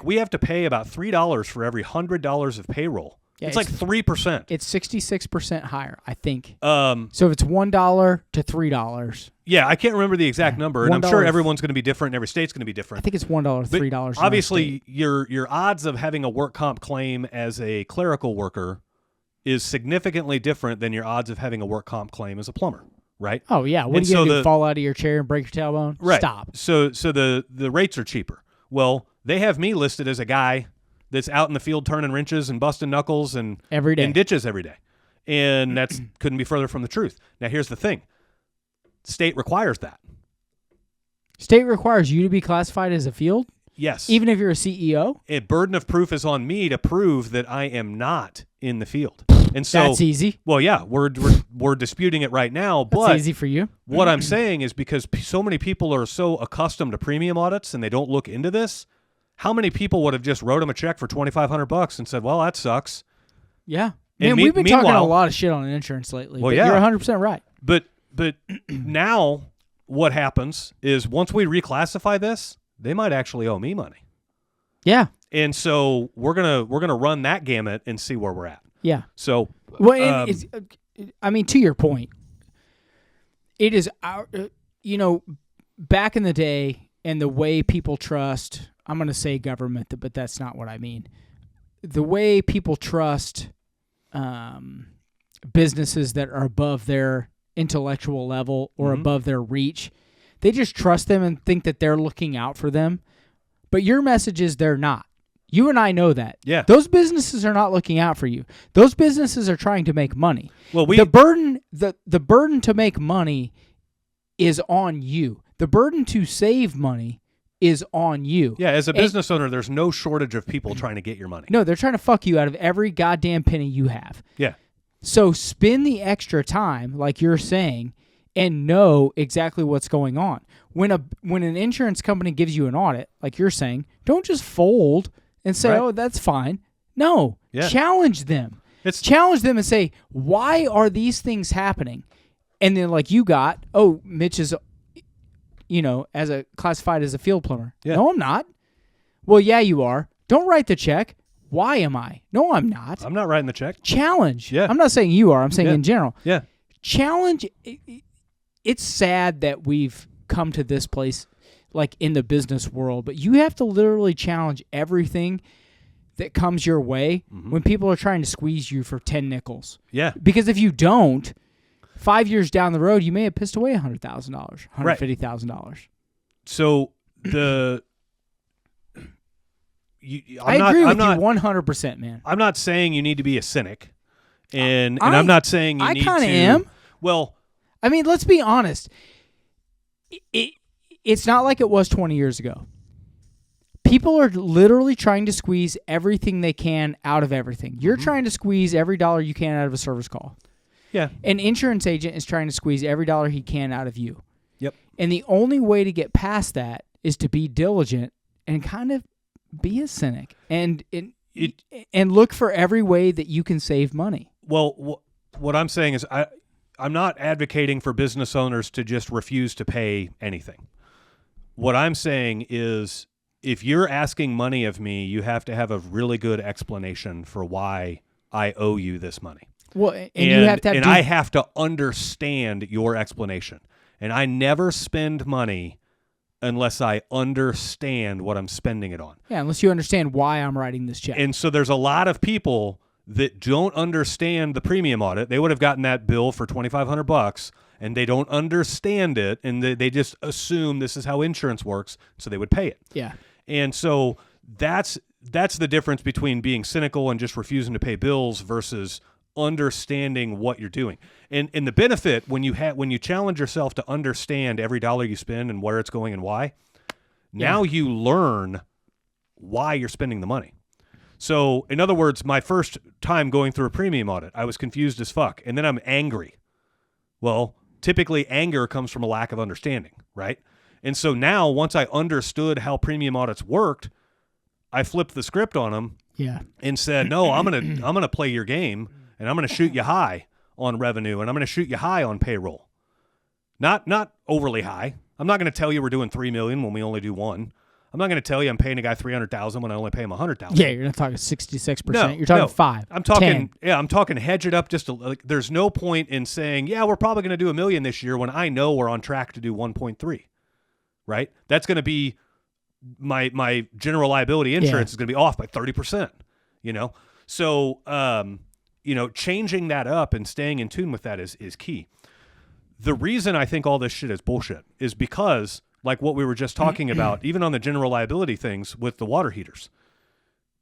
we have to pay about $3 for every $100 of payroll. Yeah, it's like 3%. It's 66% higher, I think. So if it's $1 to $3. Yeah, I can't remember the exact number, and I'm sure everyone's going to be different, and every state's going to be different. I think it's $1 to $3. Obviously, your odds of having a work comp claim as a clerical worker is significantly different than your odds of having a work comp claim as a plumber, right? Oh yeah, what are you going to do? Fall out of your chair and break your tailbone? Right. Stop. So the rates are cheaper. Well, they have me listed as a guy that's out in the field turning wrenches and busting knuckles and every day. In ditches every day. And that's couldn't be further from the truth. Now, here's the thing. State requires that. State requires you to be classified as a field? Yes. Even if you're a CEO? A burden of proof is on me to prove that I am not in the field. And so that's easy. Well, yeah, we're disputing it right now, but that's easy for you. What I'm saying is because so many people are so accustomed to premium audits and they don't look into this, how many people would have just wrote them a check for $2,500 and said, "Well, that sucks." Yeah. Man, we've been talking a lot of shit on insurance lately. Well, but yeah. You're 100% right. But now what happens is once we reclassify this, they might actually owe me money. Yeah. And so we're gonna run that gamut and see where we're at. Yeah. So, well, to your point, it is our, back in the day and the way people trust. I'm going to say government, but that's not what I mean. The way people trust businesses that are above their intellectual level or above their reach, they just trust them and think that they're looking out for them. But your message is they're not. You and I know that. Yeah. Those businesses are not looking out for you. Those businesses are trying to make money. Well, the burden to make money is on you. The burden to save money is on you. Yeah, as a business owner, there's no shortage of people trying to get your money. No, they're trying to fuck you out of every goddamn penny you have. Yeah. So spend the extra time, like you're saying, and know exactly what's going on. When an insurance company gives you an audit, like you're saying, don't just fold and say, "Oh, that's fine." No, challenge them. Challenge them and say, "Why are these things happening?" And then, like you got, Mitch is, classified as a field plumber. Yeah. No, I'm not. Well, yeah, you are. Don't write the check. Why am I? No, I'm not. I'm not writing the check. Challenge. Yeah. I'm not saying you are. I'm saying in general. Yeah. Challenge. It's sad that we've come to this place, like in the business world, but you have to literally challenge everything that comes your way when people are trying to squeeze you for 10 nickels. Yeah. Because if you don't, 5 years down the road, you may have pissed away $100,000, $150,000. So I agree with you 100%, man. I'm not saying you need to be a cynic, and I'm not saying you need to. I kind of am. Well, I mean, let's be honest. it's not like it was 20 years ago. People are literally trying to squeeze everything they can out of everything. You're trying to squeeze every dollar you can out of a service call. Yeah. An insurance agent is trying to squeeze every dollar he can out of you. Yep. And the only way to get past that is to be diligent and kind of be a cynic and look for every way that you can save money. Well, what I'm saying is I'm not advocating for business owners to just refuse to pay anything. What I'm saying is, if you're asking money of me, you have to have a really good explanation for why I owe you this money. Well, and you have to I have to understand your explanation. And I never spend money unless I understand what I'm spending it on. Yeah, unless you understand why I'm writing this check. And so there's a lot of people that don't understand the premium audit. They would have gotten that bill for $2,500 and they don't understand it, and they just assume this is how insurance works, so they would pay it. Yeah. And so that's the difference between being cynical and just refusing to pay bills versus understanding what you're doing. And the benefit when you challenge yourself to understand every dollar you spend and where it's going and why, now you learn why you're spending the money. So, in other words, my first time going through a premium audit, I was confused as fuck, and then I'm angry. Well, typically anger comes from a lack of understanding, right? And so now, once I understood how premium audits worked, I flipped the script on them and said, no, I'm gonna play your game, and I'm gonna shoot you high on revenue, and I'm gonna shoot you high on payroll. Not overly high. I'm not gonna tell you we're doing $3 million when we only do $1 million. I'm not going to tell you I'm paying a guy $300,000 when I only pay him $100,000. Yeah, you're not talking 66%. No, you're talking 5. I'm talking 10. I'm talking hedge it up just there's no point in saying, yeah, we're probably going to do $1 million this year when I know we're on track to do 1.3. Right? That's going to be my general liability insurance is going to be off by 30%, you know? So, changing that up and staying in tune with that is key. The reason I think all this shit is bullshit is because, like what we were just talking about, even on the general liability things with the water heaters.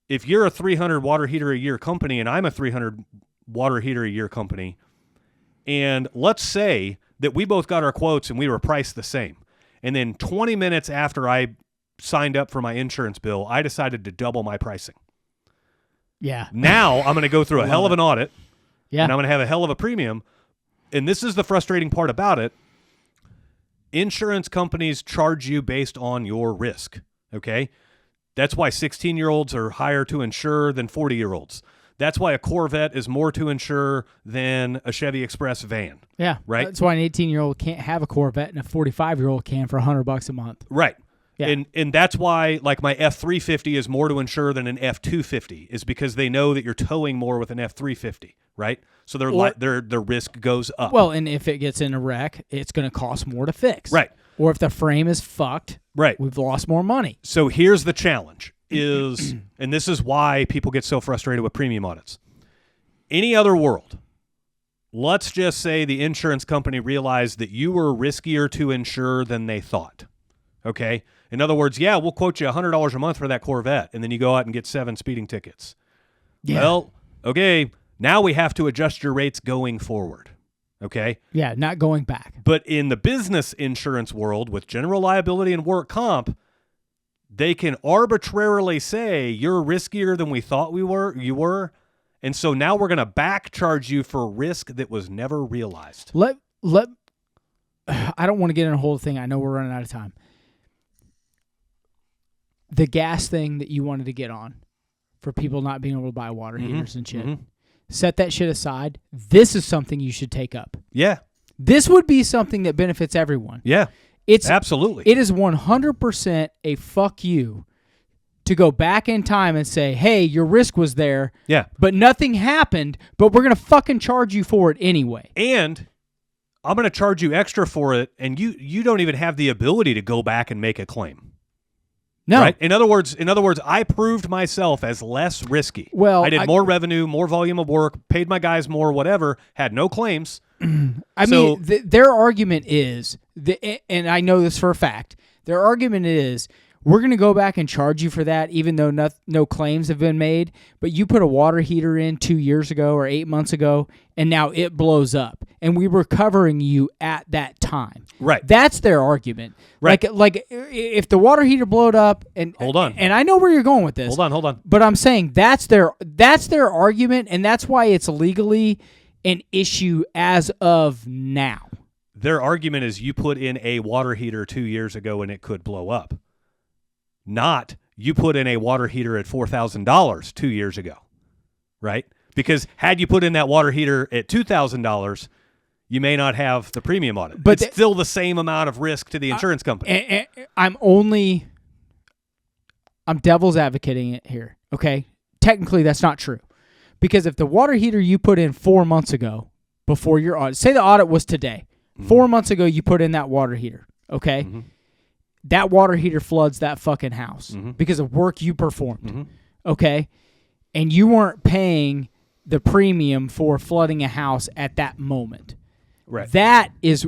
If you're a 300 water heater a year company and I'm a 300 water heater a year company, and let's say that we both got our quotes and we were priced the same, and then 20 minutes after I signed up for my insurance bill, I decided to double my pricing. Yeah. Now I'm going to go through a hell of an audit, and I'm going to have a hell of a premium, and this is the frustrating part about it. Insurance companies charge you based on your risk, okay? That's why 16-year-olds are higher to insure than 40-year-olds. That's why a Corvette is more to insure than a Chevy Express van. Yeah, right. That's why an 18-year-old can't have a Corvette and a 45-year-old can for $100 a month. Right. Yeah. And that's why, like, my F350 is more to insure than an F250, is because they know that you're towing more with an F350, right? So their risk goes up. Well, and if it gets in a wreck, it's going to cost more to fix. Right. Or if the frame is fucked, right, we've lost more money. So here's the challenge is, and this is why people get so frustrated with premium audits. Any other world, let's just say the insurance company realized that you were riskier to insure than they thought. Okay? In other words, yeah, we'll quote you $100 a month for that Corvette, and then you go out and get 7 speeding tickets. Yeah. Well, okay, now we have to adjust your rates going forward. Okay? Yeah, not going back. But in the business insurance world, with general liability and work comp, they can arbitrarily say you're riskier than we thought you were, and so now we're going to back charge you for risk that was never realized. I don't want to get in a whole thing. I know we're running out of time. The gas thing that you wanted to get on for people not being able to buy water heaters and shit. Set that shit aside. This is something you should take up. Yeah. This would be something that benefits everyone. Yeah. Absolutely. It is 100% a fuck you to go back in time and say, hey, your risk was there. Yeah. But nothing happened, but we're going to fucking charge you for it anyway. And I'm going to charge you extra for it, and you don't even have the ability to go back and make a claim. No. Right? In other words, I proved myself as less risky. Well, I did more revenue, more volume of work, paid my guys more, whatever, had no claims. I mean, their argument is, and I know this for a fact, their argument is, we're going to go back and charge you for that, even though no claims have been made. But you put a water heater in 2 years ago or 8 months ago, and now it blows up. And we were covering you at that time. Right. That's their argument. Right. Like if the water heater blowed up, and hold on, and I know where you're going with this. Hold on. But I'm saying that's their argument, and that's why it's legally an issue as of now. Their argument is you put in a water heater 2 years ago and it could blow up. Not you put in a water heater at $4,000 2 years ago, right? Because had you put in that water heater at $2,000, you may not have the premium on it. But it's still the same amount of risk to the insurance company. I'm devil's advocating it here, okay? Technically, that's not true. Because if the water heater you put in 4 months ago before your audit, say the audit was today, 4 months ago you put in that water heater, okay? Mm-hmm. That water heater floods that fucking house because of work you performed, okay? And you weren't paying the premium for flooding a house at that moment. Right. That is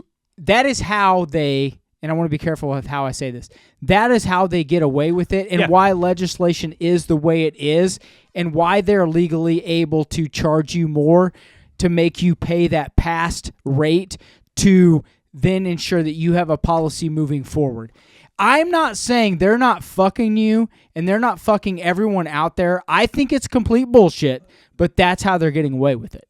how they, and I want to be careful with how I say this, that is how they get away with it and why legislation is the way it is and why they're legally able to charge you more to make you pay that past rate to then ensure that you have a policy moving forward. I'm not saying they're not fucking you and they're not fucking everyone out there. I think it's complete bullshit, but that's how they're getting away with it.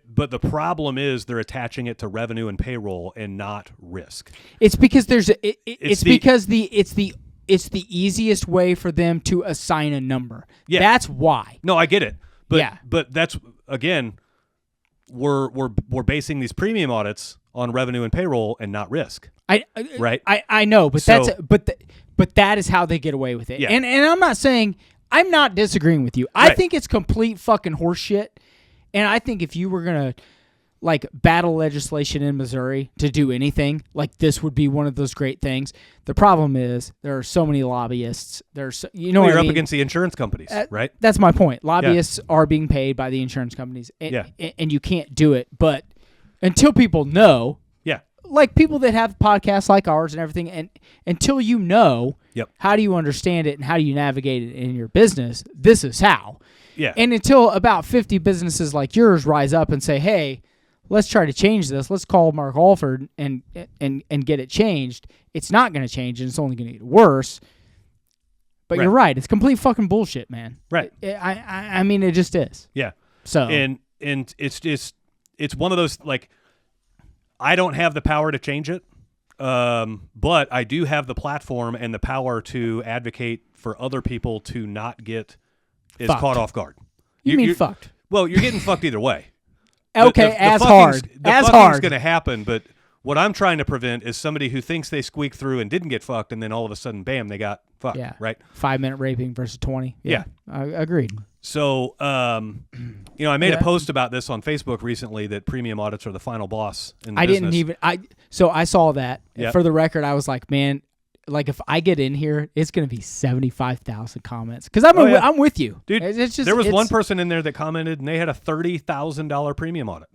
But the problem is they're attaching it to revenue and payroll and not risk. It's because it's the easiest way for them to assign a number. Yeah. That's why. No, I get it. But that's again, we're basing these premium audits on revenue and payroll and not risk. I know, but but that is how they get away with it. Yeah. And I'm not saying, I'm not disagreeing with you. I think it's complete fucking horseshit. And I think if you were going to like battle legislation in Missouri to do anything, like this would be one of those great things. The problem is there are so many lobbyists. You're up against the insurance companies, right? That's my point. Lobbyists are being paid by the insurance companies, and you can't do it. But until people know, like people that have podcasts like ours and everything, and until you know, how do you understand it and how do you navigate it in your business, this is how. Yeah. And until about 50 businesses like yours rise up and say, hey, let's try to change this. Let's call Mark Alford and get it changed. It's not going to change, and it's only going to get worse. But you're right. It's complete fucking bullshit, man. Right. I mean, it just is. Yeah. So and it's one of those, like, I don't have the power to change it, but I do have the platform and the power to advocate for other people to not get caught off guard. You're fucked. Well, you're getting fucked either way. Okay, the fucking's going to happen, but what I'm trying to prevent is somebody who thinks they squeaked through and didn't get fucked, and then all of a sudden, bam, they got fucked, right? 5-minute raping versus 20. Yeah. Agreed. So, I made a post about this on Facebook recently that premium audits are the final boss in the business. So I saw that. Yep. For the record, I was like, man, like if I get in here, it's going to be 75,000 comments. Because I'm with you. Dude, there was one person in there that commented, and they had a $30,000 premium audit.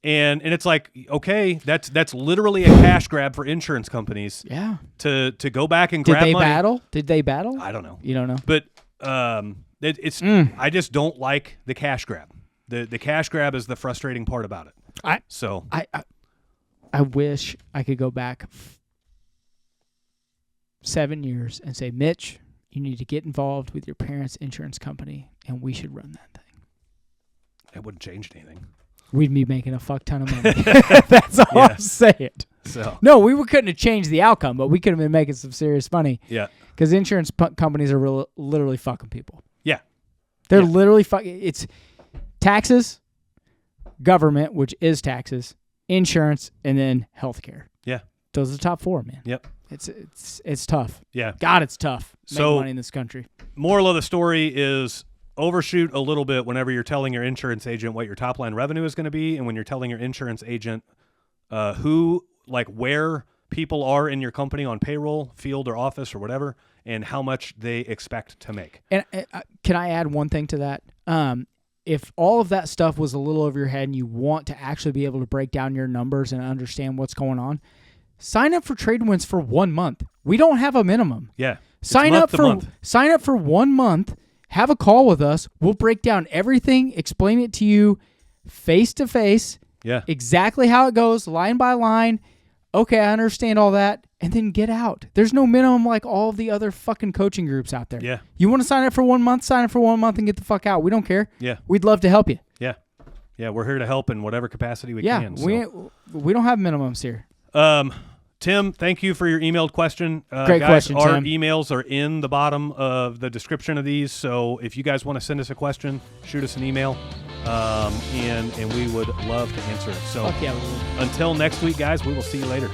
And it's like, okay, that's literally a cash grab for insurance companies. Yeah. To go back and grab money. Did they battle? I don't know. You don't know. But I just don't like the cash grab. The cash grab is the frustrating part about it. I wish I could go back 7 years and say, Mitch, you need to get involved with your parents' insurance company, and we should run that thing. It wouldn't change anything. We'd be making a fuck ton of money. That's all I'm saying. So no, we couldn't have changed the outcome, but we could have been making some serious money. Yeah. Because insurance companies are literally fucking people. Yeah. They're literally fucking. It's taxes, government, which is taxes, insurance, and then healthcare. Yeah. Those are the top four, man. Yep. It's tough. Yeah. God, it's tough. Make So money in this country. Moral of the story is overshoot a little bit whenever you're telling your insurance agent what your top line revenue is going to be, and when you're telling your insurance agent where people are in your company on payroll, field, or office, or whatever, and how much they expect to make. And can I add one thing to that? If all of that stuff was a little over your head and you want to actually be able to break down your numbers and understand what's going on, sign up for Trade-Winds for 1 month. We don't have a minimum. Yeah. Sign up for 1 month. Have a call with us. We'll break down everything, explain it to you face to face. Yeah. Exactly how it goes, line by line. Okay, I understand all that. And then get out. There's no minimum like all of the other fucking coaching groups out there. Yeah. You want to sign up for 1 month, sign up for 1 month and get the fuck out. We don't care. Yeah. We'd love to help you. Yeah. Yeah, we're here to help in whatever capacity we can. So. We don't have minimums here. Tim, thank you for your emailed question. Great guys, question, our Tim. emails are in the bottom of the description of these, so if you guys want to send us a question, shoot us an email, and we would love to answer it. So Fuck yeah, until next week, guys, we will see you later.